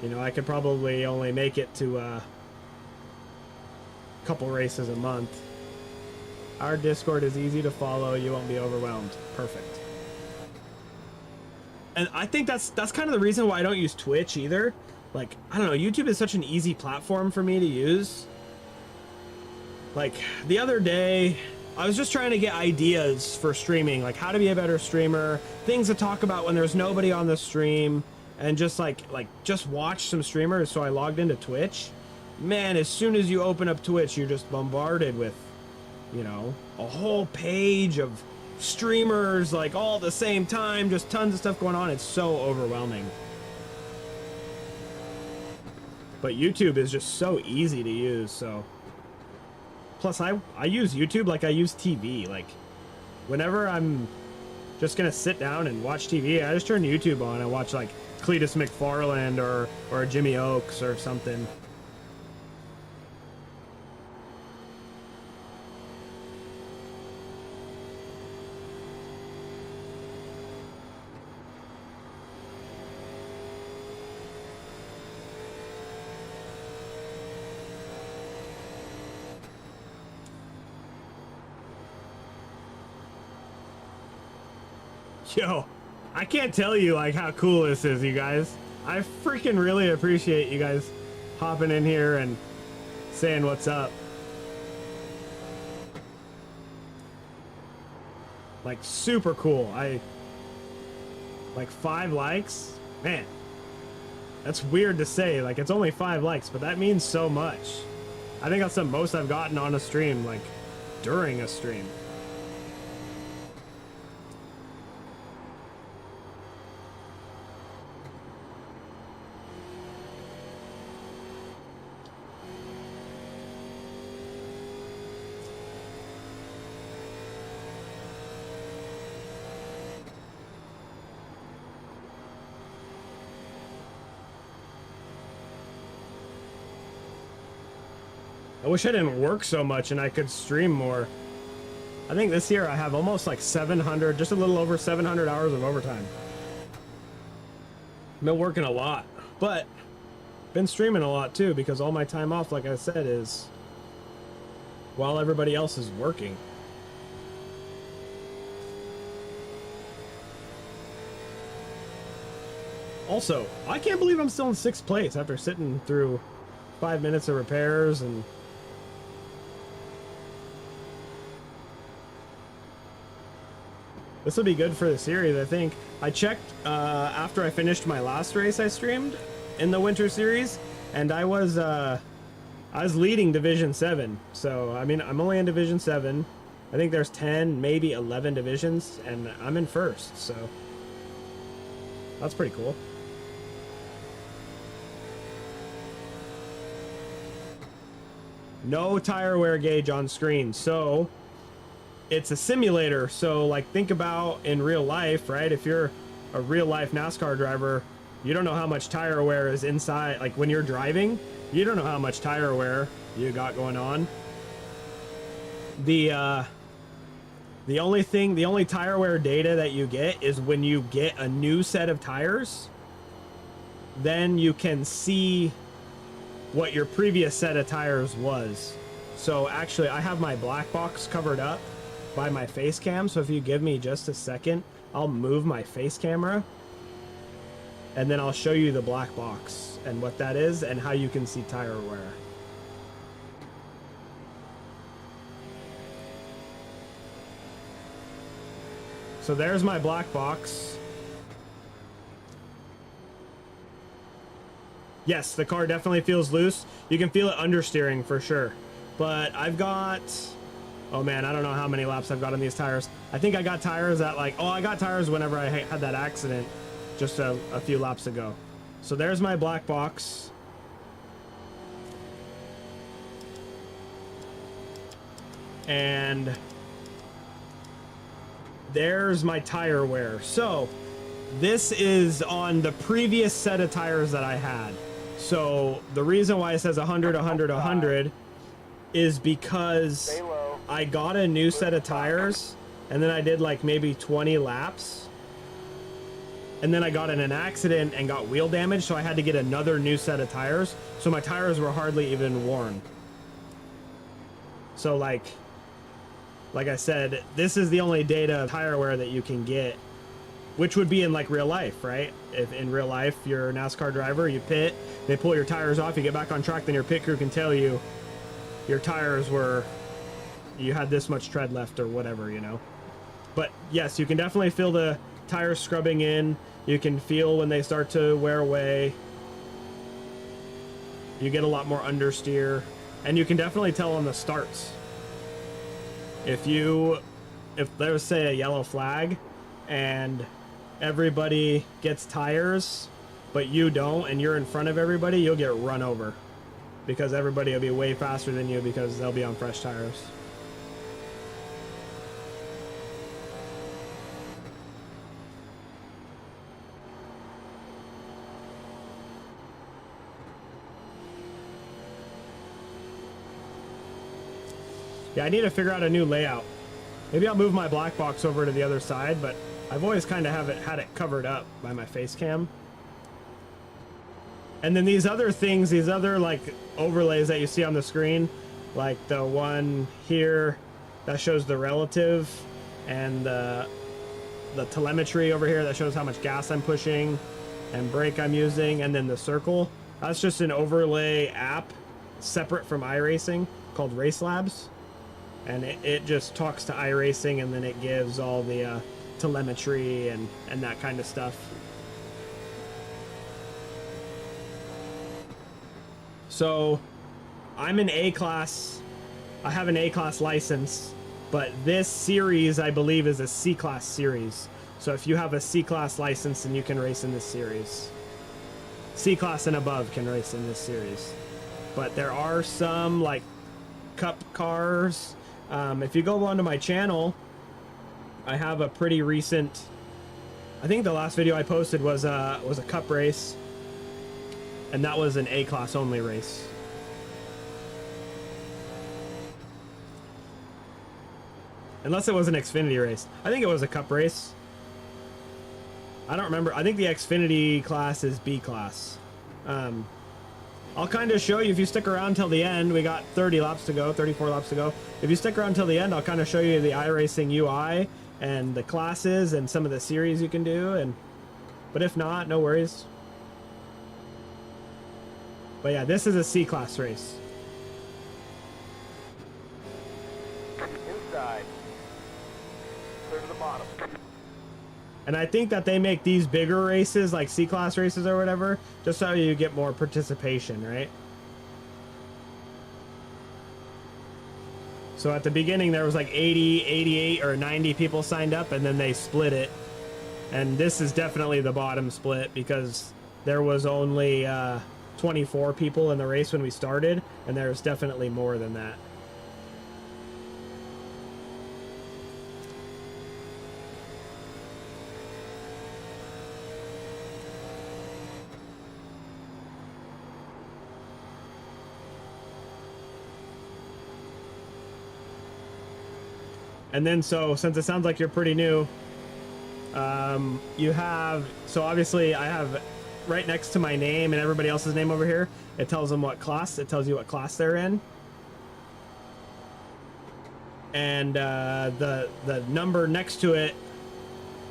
you know, I could probably only make it to a couple races a month. Our Discord is easy to follow. You won't be overwhelmed. Perfect. And I think that's kind of the reason why I don't use Twitch either. Like, I don't know, YouTube is such an easy platform for me to use. Like, the other day, I was just trying to get ideas for streaming, like how to be a better streamer, things to talk about when there's nobody on the stream, and just just watch some streamers. So I logged into Twitch. Man, as soon as you open up Twitch, you're just bombarded with, you know, a whole page of streamers like all at the same time, just tons of stuff going on. It's so overwhelming. But YouTube is just so easy to use. So plus I use YouTube like I use TV. Like whenever I'm just gonna sit down and watch TV, I just turn YouTube on and watch like Cletus McFarland or Jimmy Oaks or something. Yo, I can't tell you like how cool this is, you guys. I freaking really appreciate you guys hopping in here and saying what's up. Like super cool. Like 5 likes, man. That's weird to say. Like it's only 5 likes, but that means so much. I think that's the most I've gotten on a stream, like during a stream. I wish I didn't work so much and I could stream more. I think this year I have almost like 700, just a little over 700 hours of overtime. I've been working a lot, but been streaming a lot too, because all my time off, like I said, is while everybody else is working. Also, I can't believe I'm still in 6th place after sitting through 5 minutes of repairs and this will be good for the series, I think. I checked after I finished my last race I streamed in the winter series, and I was leading Division 7. So, I mean, I'm only in Division 7. I think there's 10, maybe 11 divisions, and I'm in 1st, so that's pretty cool. No tire wear gauge on screen, so it's a simulator. So like think about in real life, right? If you're a real life NASCAR driver, you don't know how much tire wear is inside. Like when you're driving, you don't know how much tire wear you got going on. The only tire wear data that you get is when you get a new set of tires. Then you can see what your previous set of tires was. So actually I have my black box covered up by my face cam, so if you give me just a second, I'll move my face camera and then I'll show you the black box and what that is and how you can see tire wear. So there's my black box. Yes, the car definitely feels loose. You can feel it understeering for sure. But I've got, oh man, I don't know how many laps I've got on these tires. I think I got tires that like, oh, I got tires whenever I had that accident just a few laps ago. So there's my black box. And there's my tire wear. So this is on the previous set of tires that I had. So the reason why it says 100, 100, 100 is because I got a new set of tires and then I did like maybe 20 laps. And then I got in an accident and got wheel damage, so I had to get another new set of tires. So my tires were hardly even worn. So like I said, this is the only data tire wear that you can get, which would be in like real life, right? If in real life you're a NASCAR driver, you pit, they pull your tires off, you get back on track, then your pit crew can tell you your tires were, you had this much tread left or whatever, you know. But yes, you can definitely feel the tires scrubbing in. You can feel when they start to wear away. You get a lot more understeer, and you can definitely tell on the starts. If there's, say, a yellow flag and everybody gets tires but you don't and you're in front of everybody, you'll get run over because everybody will be way faster than you because they'll be on fresh tires. Yeah, I need to figure out a new layout. Maybe I'll move my black box over to the other side, but I've always kind of had it covered up by my face cam. And then these other things, these other like overlays that you see on the screen, like the one here that shows the relative, and the telemetry over here that shows how much gas I'm pushing and brake I'm using, and then the circle. That's just an overlay app separate from iRacing called Race Labs. And it just talks to iRacing, and then it gives all the telemetry and that kind of stuff. So I'm an A-class. I have an A-class license, but this series, I believe, is a C-class series. So if you have a C-class license, then you can race in this series. C-class and above can race in this series. But there are some, like, cup cars. If you go onto my channel, I have a pretty recent, I think the last video I posted was a cup race, and that was an A-class only race. Unless it was an Xfinity race. I think it was a cup race. I don't remember. I think the Xfinity class is B class. I'll kind of show you, if you stick around till the end. We got 30 laps to go, 34 laps to go. If you stick around till the end, I'll kind of show you the iRacing UI and the classes and some of the series you can do. But if not, no worries. But yeah, this is a C-class race. Inside. Clear to the bottom. And I think that they make these bigger races, like C-class races or whatever, just so you get more participation, right? So at the beginning, there was like 80, 88, or 90 people signed up, and then they split it. And this is definitely the bottom split because there was only 24 people in the race when we started, and there's definitely more than that. And then, so since it sounds like you're pretty new, you have, so obviously I have right next to my name and everybody else's name over here, it tells them what class, it tells you what class they're in. And the number next to it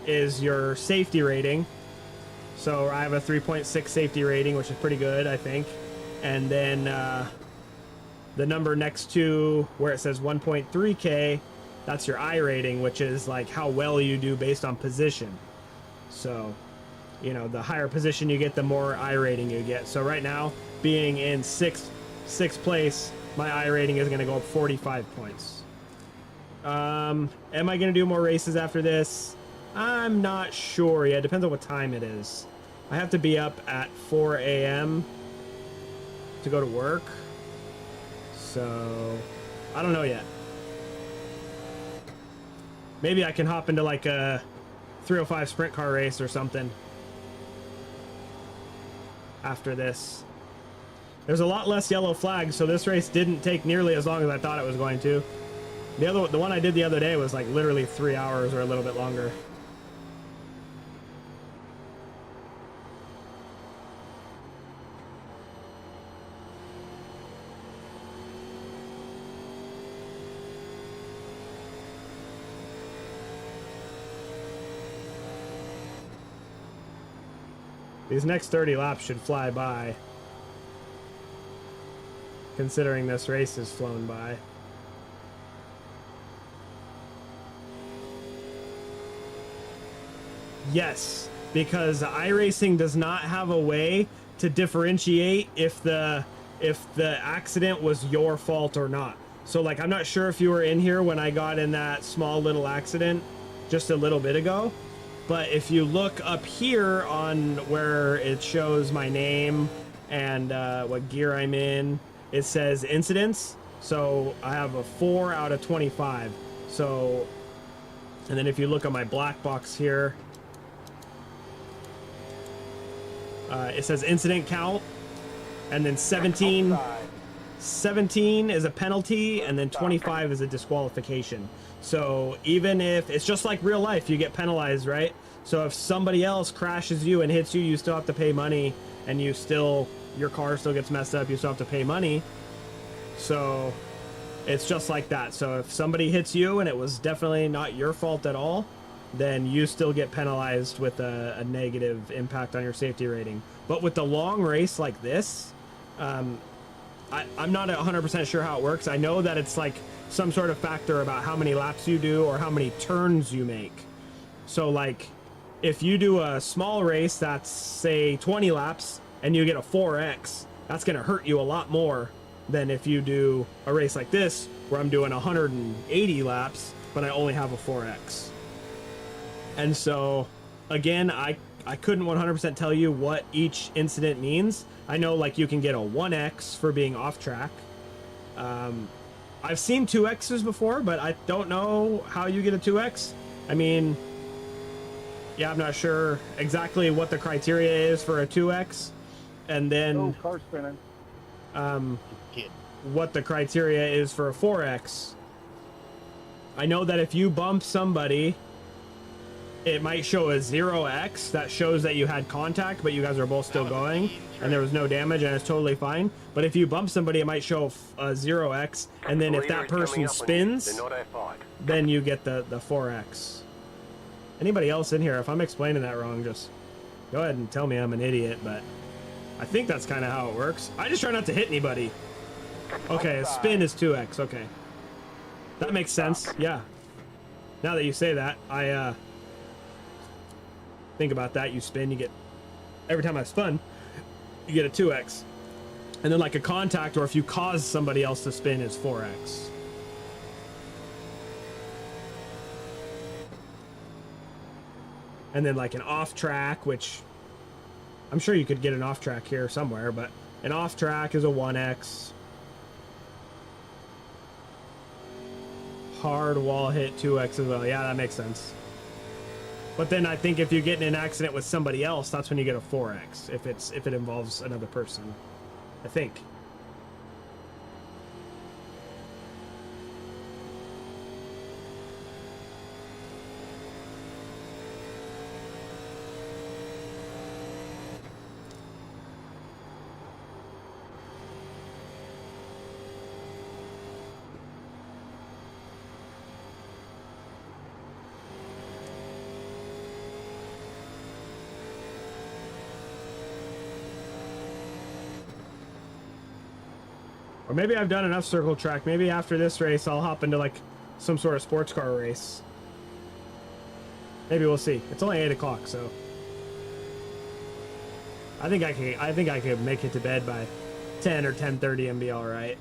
is your safety rating. So I have a 3.6 safety rating, which is pretty good, I think. And then the number next to where it says 1.3K, that's your I rating, which is like how well you do based on position. So, you know, the higher position you get, the more I rating you get. So right now, being in sixth place, my I rating is going to go up 45 points. Am I going to do more races after this? I'm not sure yet. Depends on what time it is. I have to be up at 4 a.m. to go to work. So, I don't know yet. Maybe I can hop into like a 305 sprint car race or something after this. There's a lot less yellow flags, so this race didn't take nearly as long as I thought it was going to. The one I did the other day was like literally 3 hours or a little bit longer. These next 30 laps should fly by, considering this race has flown by. Yes, because iRacing does not have a way to differentiate if the accident was your fault or not. So like, I'm not sure if you were in here when I got in that small little accident just a little bit ago, but if you look up here on where it shows my name and what gear I'm in, it says incidents. So I have a 4 out of 25. So, and then if you look at my black box here, it says incident count, and then 17 is a penalty, and then 25 is a disqualification. So even if it's just like real life, you get penalized, right? So if somebody else crashes you and hits you, you still have to pay money, and your car still gets messed up, you still have to pay money. So it's just like that. So if somebody hits you and it was definitely not your fault at all, then you still get penalized with a negative impact on your safety rating. But with the long race like this, I'm not 100% sure how it works. I know that it's like some sort of factor about how many laps you do or how many turns you make. So like, if you do a small race that's say 20 laps and you get a 4X, that's going to hurt you a lot more than if you do a race like this where I'm doing 180 laps, but I only have a 4X. And so, again, I couldn't 100% tell you what each incident means. I know, like, you can get a 1X for being off track. I've seen 2Xs before, but I don't know how you get a 2X. I mean, yeah, I'm not sure exactly what the criteria is for a 2X. And then... Oh, car spinning. What the criteria is for a 4X. I know that if you bump somebody, it might show a 0X that shows that you had contact, but you guys are both still going and there was no damage and it's totally fine. But if you bump somebody, it might show a 0X, and then if that person spins, then you get the 4X. Anybody else in here, if I'm explaining that wrong, just go ahead and tell me I'm an idiot, but I think that's kind of how it works. I just try not to hit anybody. Okay, a spin is 2X, okay. That makes sense, yeah. Now that you say that, I think about that. You spin, you get, every time I spun, you get a 2X. And then like a contact, or if you cause somebody else to spin, is 4X. And then like an off track, which I'm sure you could get an off track here somewhere, but an off track is a 1X. Hard wall hit 2X as well. Yeah, that makes sense. But then I think if you get in an accident with somebody else, that's when you get a 4X, if it involves another person. I think. Or maybe I've done enough circle track. Maybe after this race, I'll hop into like some sort of sports car race. Maybe we'll see. It's only 8 o'clock, so I think I could make it to bed by 10 or 10:30 and be all right.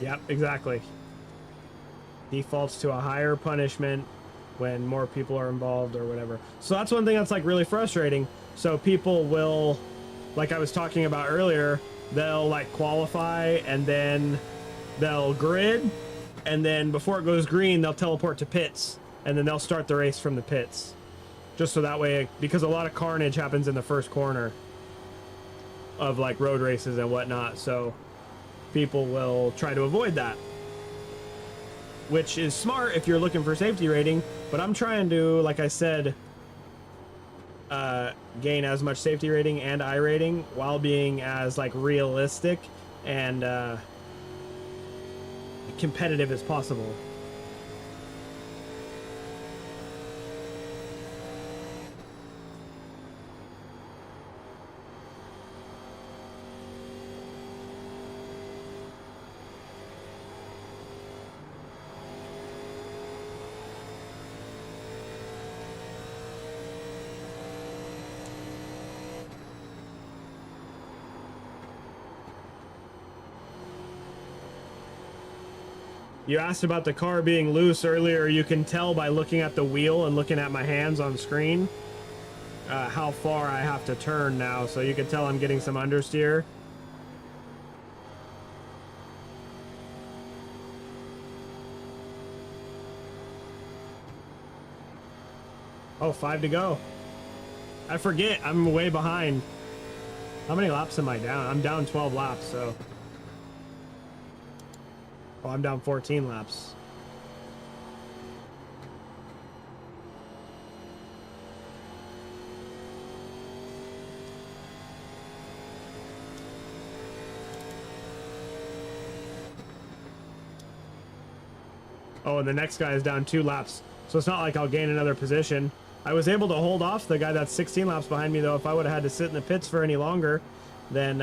Yep, exactly. Defaults to a higher punishment when more people are involved or whatever. So that's one thing that's like really frustrating. So people will, like I was talking about earlier, they'll like qualify and then they'll grid, and then before it goes green, they'll teleport to pits, and then they'll start the race from the pits. Just so that way, because a lot of carnage happens in the first corner of like road races and whatnot. So people will try to avoid that, which is smart if you're looking for safety rating, but I'm trying to, like I said, gain as much safety rating and I rating while being as like realistic and competitive as possible. You asked about the car being loose earlier. You can tell by looking at the wheel and looking at my hands on screen how far I have to turn now. So you can tell I'm getting some understeer. Oh, 5 to go. I forget, I'm way behind. How many laps am I down? I'm down 12 laps, so. Oh, I'm down 14 laps. Oh, and the next guy is down 2 laps. So it's not like I'll gain another position. I was able to hold off the guy that's 16 laps behind me, though. If I would have had to sit in the pits for any longer, then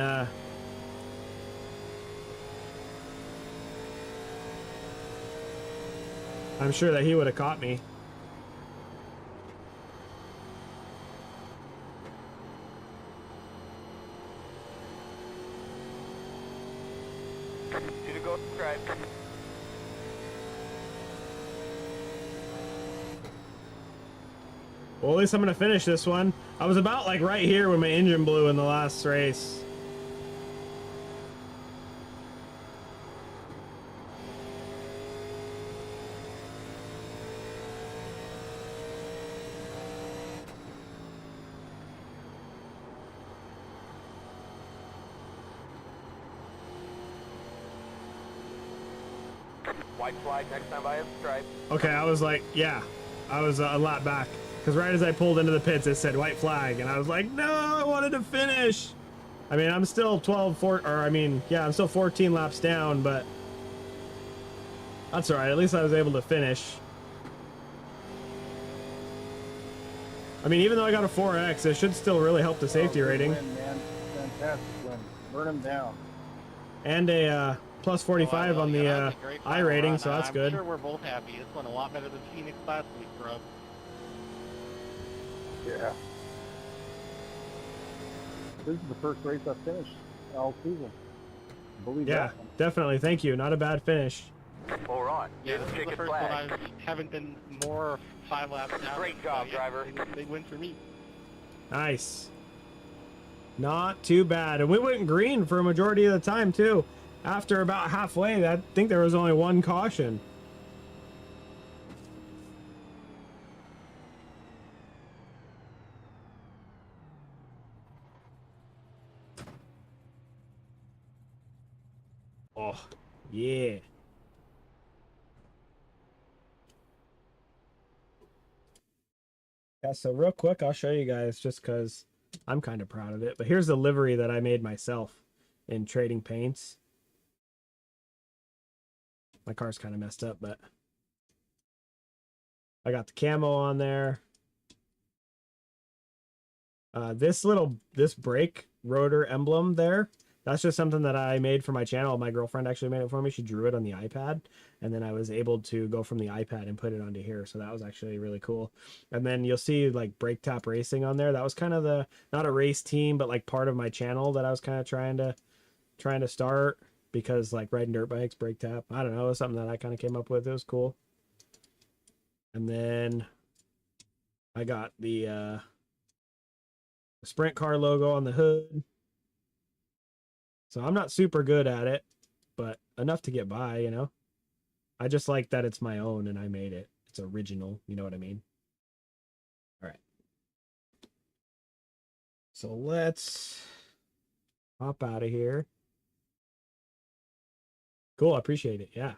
I'm sure that he would have caught me. Two to go, drive. Well, at least I'm going to finish this one. I was about like right here when my engine blew in the last race. White flag next time by a stripe. Okay, I was like, yeah, I was a lap back. Because right as I pulled into the pits, it said white flag. And I was like, no, I wanted to finish. I mean, I'm still I'm still 14 laps down, but that's all right. At least I was able to finish. I mean, even though I got a 4X, it should still really help the safety good rating. win, man. Fantastic win. Burn him down. And a plus 45 on the I rating, so that's good. I'm sure we're both happy. This went a lot better than Phoenix last week for us. Yeah. This is the first race I finished all season. Believe Yeah, that one. definitely. Thank you. Not a bad finish. All right. Yeah, Here's this the is the ticket first one flag. I haven't been more 5 laps down. Great job, So, yeah, driver. Big win for me. Nice. Not too bad. And we went green for a majority of the time, too. After about halfway, I think there was only one caution. Oh, yeah. Yeah, so real quick, I'll show you guys just because I'm kind of proud of it. But here's the livery that I made myself in Trading Paints. My car's kind of messed up, but I got the camo on there. This brake rotor emblem there, that's just something that I made for my channel. My girlfriend actually made it for me. She drew it on the iPad, and then I was able to go from the iPad and put it onto here. So that was actually really cool. And then you'll see like Brake Tap Racing on there. That was kind of the, not a race team, but like part of my channel that I was kind of trying to start, because like riding dirt bikes, brake tap, I don't know, it was something that I kind of came up with. It was cool. And then I got the sprint car logo on the hood. So I'm not super good at it, but enough to get by, you know. I just like that it's my own and I made it. It's original, you know what I mean? All right. So let's hop out of here. Cool, I appreciate it. Yeah.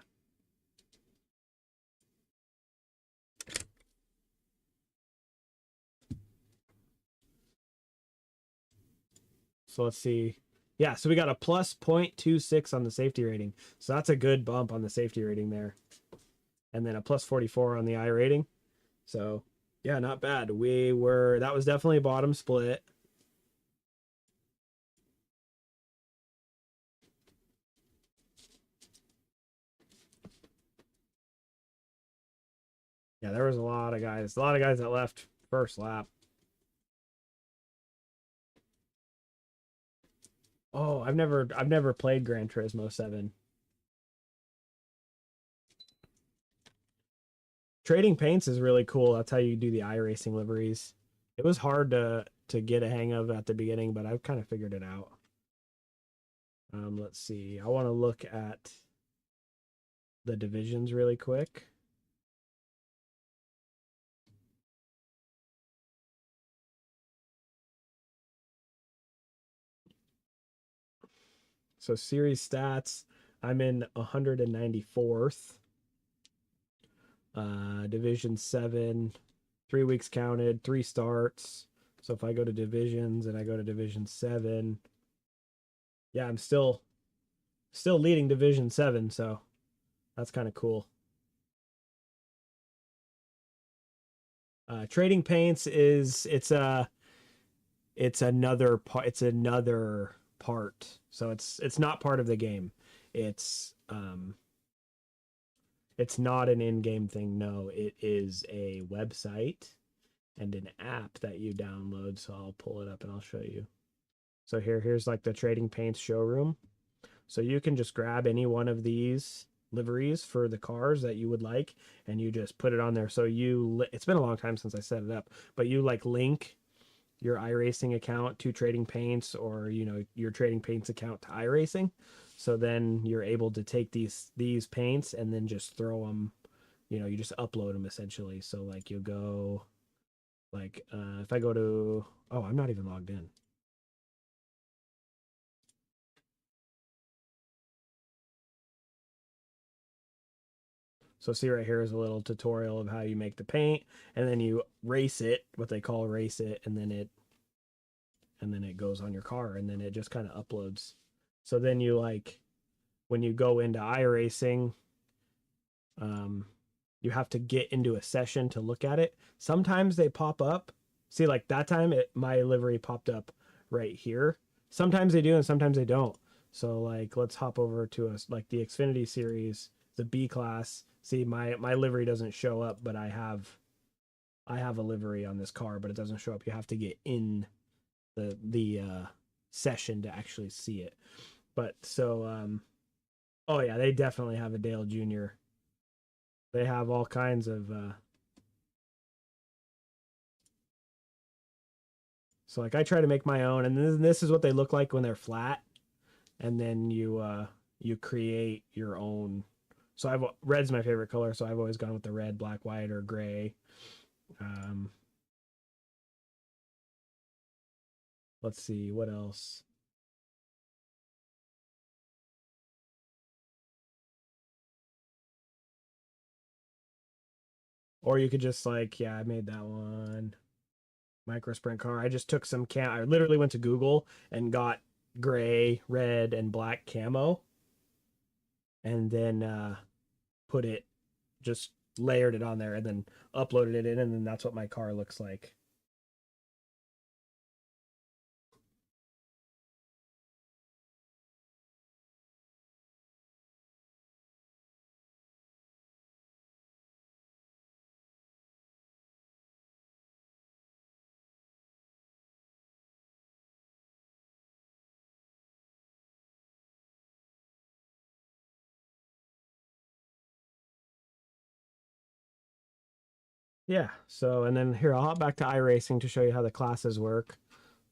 So let's see. Yeah, so we got a plus 0.26 on the safety rating. So that's a good bump on the safety rating there. And then a plus 44 on the I rating. So yeah, not bad. That was definitely a bottom split. Yeah, there was a lot of guys that left first lap. Oh, I've never played Gran Turismo 7. Trading paints is really cool. That's how you do the iRacing liveries. It was hard to get a hang of at the beginning, but I've kind of figured it out. Let's see. I want to look at the divisions really quick. So series stats, I'm in 194th. Division 7, 3 weeks counted, 3 starts. So if I go to divisions and I go to Division 7, yeah, I'm still leading Division 7, so that's kind of cool. Trading paints it's another part. So it's not part of the game. It's not an in-game thing. No, it is a website and an app that you download. So I'll pull it up and I'll show you. So here's like the Trading Paints showroom. So you can just grab any one of these liveries for the cars that you would like, and you just put it on there. So it's been a long time since I set it up, but you like link your iRacing account to Trading Paints, or your Trading Paints account to iRacing. So then you're able to take these paints and then just throw them, you just upload them essentially. So like you go like if I go to, oh, I'm not even logged in. So see right here is a little tutorial of how you make the paint, and then you race it, what they call race it, and then it goes on your car, and then it just kind of uploads. So then you when you go into iRacing, you have to get into a session to look at it. Sometimes they pop up. See, like that time my livery popped up right here. Sometimes they do and sometimes they don't. So like let's hop over to the Xfinity series, the B class. See, my livery doesn't show up, but I have a livery on this car, but it doesn't show up. You have to get in the session to actually see it. But so oh yeah, they definitely have a Dale Jr. They have all kinds of so like I try to make my own, and this is what they look like when they're flat, and then you create your own. So red's my favorite color, so I've always gone with the red, black, white, or gray. Let's see what else. Or you could just I made that one micro sprint car. I just took some I literally went to Google and got gray, red, and black camo, and then just layered it on there and then uploaded it in, and then that's what my car looks like. Yeah, so and then here I'll hop back to iRacing to show you how the classes work.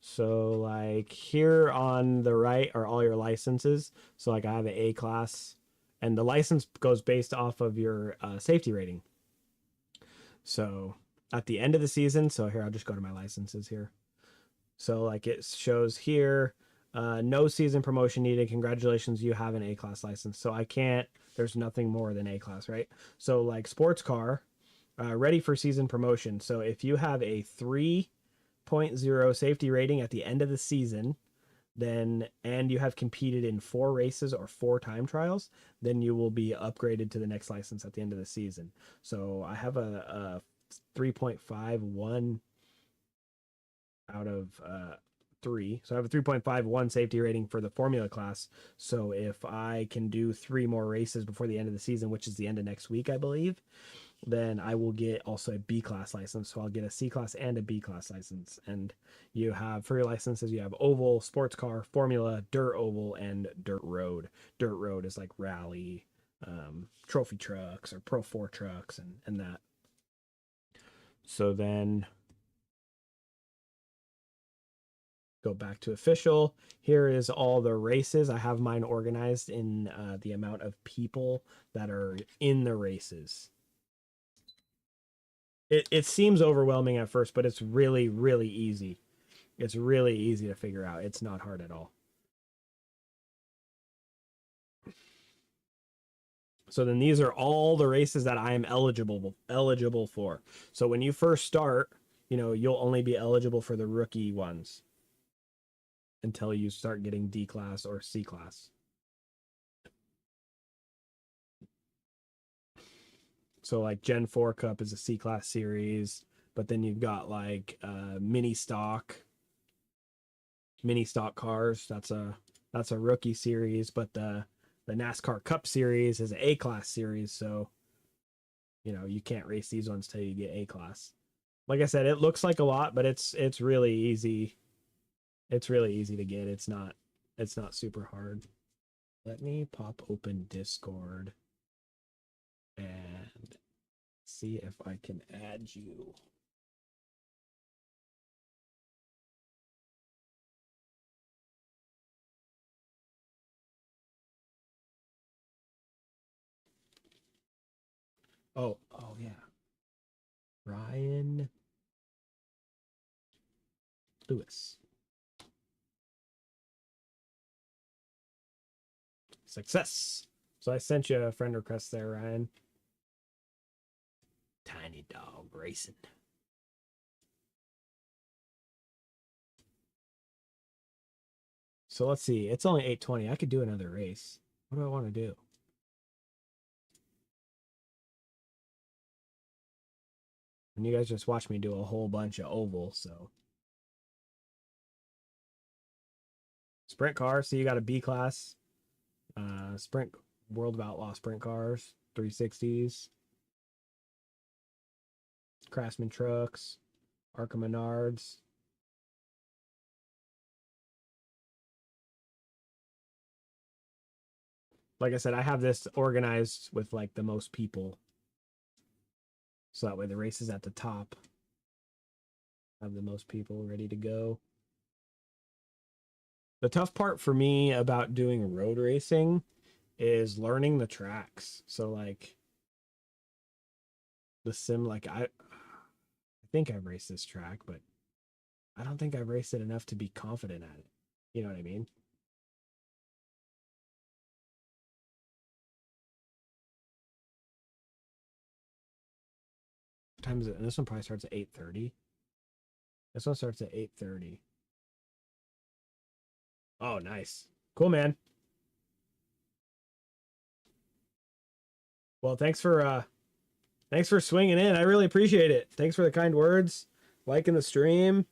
So like here on the right are all your licenses. So like I have an A class, and the license goes based off of your safety rating. So at the end of the season, so here I'll just go to my licenses here. So like it shows here, no season promotion needed. Congratulations, you have an A class license. So there's nothing more than A class, right? So like sports car, ready for season promotion. So if you have a 3.0 safety rating at the end of the season, and you have competed in 4 races or 4 time trials, then you will be upgraded to the next license at the end of the season. So I have a 3.51 out of 3. So I have a 3.51 safety rating for the formula class. So if I can do 3 more races before the end of the season, which is the end of next week, I believe, then I will get also a B class license. So I'll get a C class and a B class license. And you have, for your licenses, you have oval, sports car, formula, dirt oval, and dirt road. Dirt road is like rally, trophy trucks or Pro 4 trucks and that. So then go back to official. Here is all the races. I have mine organized in the amount of people that are in the races. It seems overwhelming at first, but it's really, really easy. It's really easy to figure out. It's not hard at all. So then these are all the races that I am eligible for. So when you first start, you know, you'll only be eligible for the rookie ones until you start getting D class or C class. So like Gen 4 Cup is a C class series, but then you've got like mini stock cars. That's a rookie series, but the NASCAR Cup series is an A class series, so you know, you can't race these ones till you get A class. Like I said, it looks like a lot, but it's really easy. It's really easy to get. It's not super hard. Let me pop open Discord and see if I can add you. Oh yeah. Ryan Lewis. Success. So I sent you a friend request there, Ryan. Tiny Dog Racing. So let's see. It's only 8:20. I could do another race. What do I want to do? And you guys just watch me do a whole bunch of ovals, so. Sprint car. So you got a B class. Sprint World of Outlaw sprint cars. 360s. Craftsman trucks. Arca Menards. Like I said, I have this organized with like the most people. So that way the race is at the top. Have the most people ready to go. The tough part for me about doing road racing is learning the tracks. So like the sim, like I think I've raced this track, but I don't think I've raced it enough to be confident at it. You know what I mean? What time is it? And this one probably starts at 8:30. This one starts at 8:30. Oh, nice. Cool, man. Well, thanks for swinging in. I really appreciate it. Thanks for the kind words, liking the stream.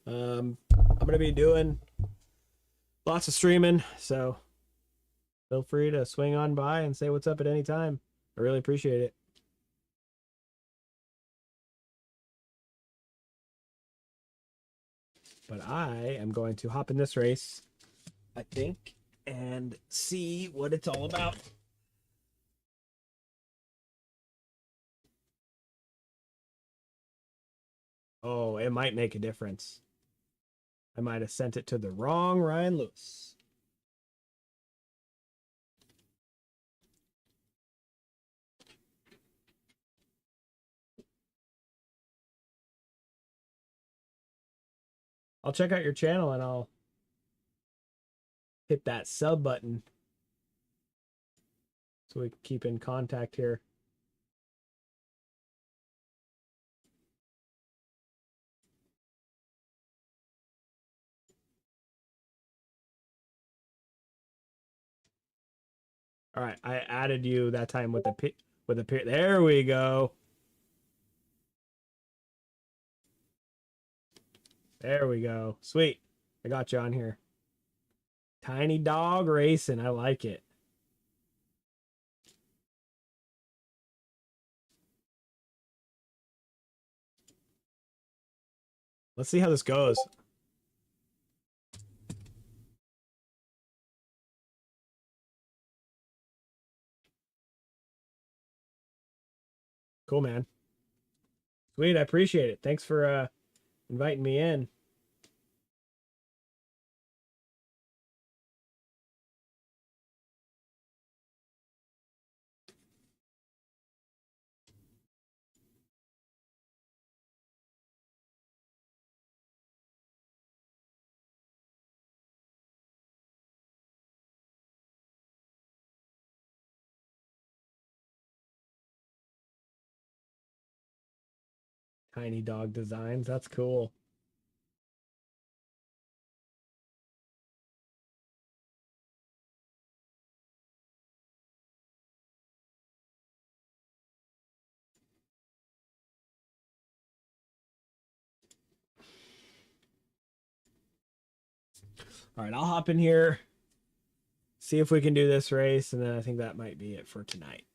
I'm gonna be doing lots of streaming, so feel free to swing on by and say what's up at any time. I really appreciate it. But I am going to hop in this race, I think, and see what it's all about. Oh, it might make a difference. I might have sent it to the wrong Ryan Lewis. I'll check out your channel and I'll hit that sub button so we can keep in contact here. All right, I added you that time with the there we go. There we go. Sweet. I got you on here. Tiny Dog Racing. I like it. Let's see how this goes. Cool, man. Sweet, I appreciate it. Thanks for inviting me in. Tiny dog designs. That's cool. All right, I'll hop in here, see if we can do this race, and then I think that might be it for tonight.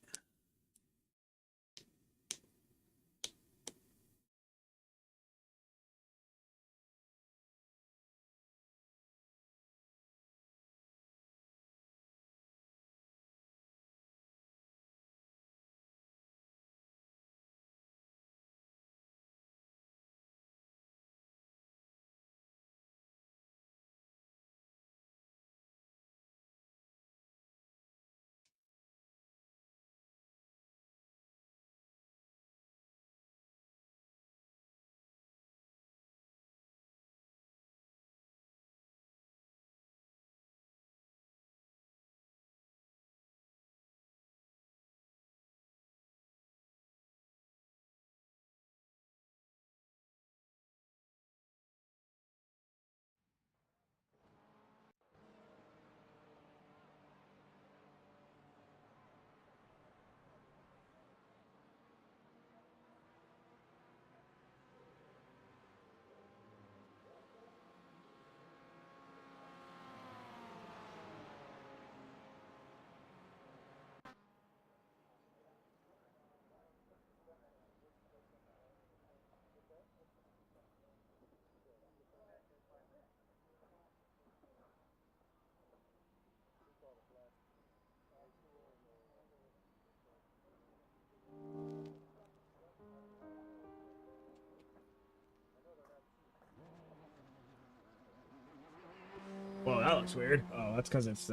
Well, that looks weird. Oh, that's because it's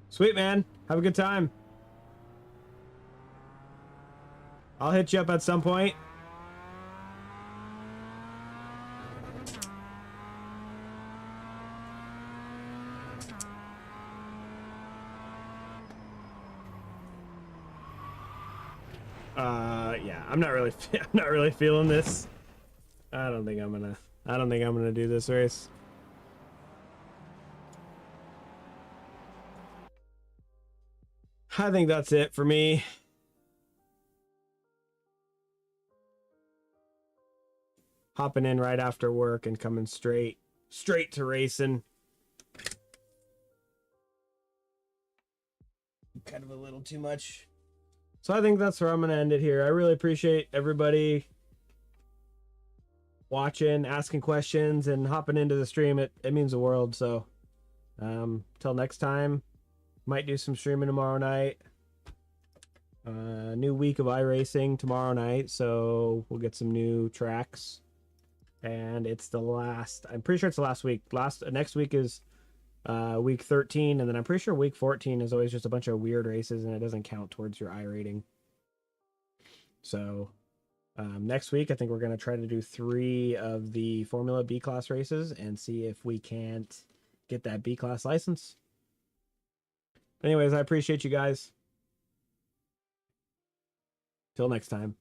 Sweet, man. Have a good time. I'll hit you up at some point. Yeah, I'm not really feeling this. I don't think I'm gonna do this race. I think that's it for me. Hopping in right after work and coming straight to racing. Kind of a little too much. So I think that's where I'm going to end it here. I really appreciate everybody watching, asking questions, and hopping into the stream. It means the world. So till next time, might do some streaming tomorrow night. New week of iRacing tomorrow night, so we'll get some new tracks. And it's the last, I'm pretty sure it's the last week. Next week is week 13, and then I'm pretty sure week 14 is always just a bunch of weird races, and it doesn't count towards your iRating. So next week, I think we're going to try to do 3 of the Formula B class races and see if we can't get that B class license. Anyways, I appreciate you guys. Till next time.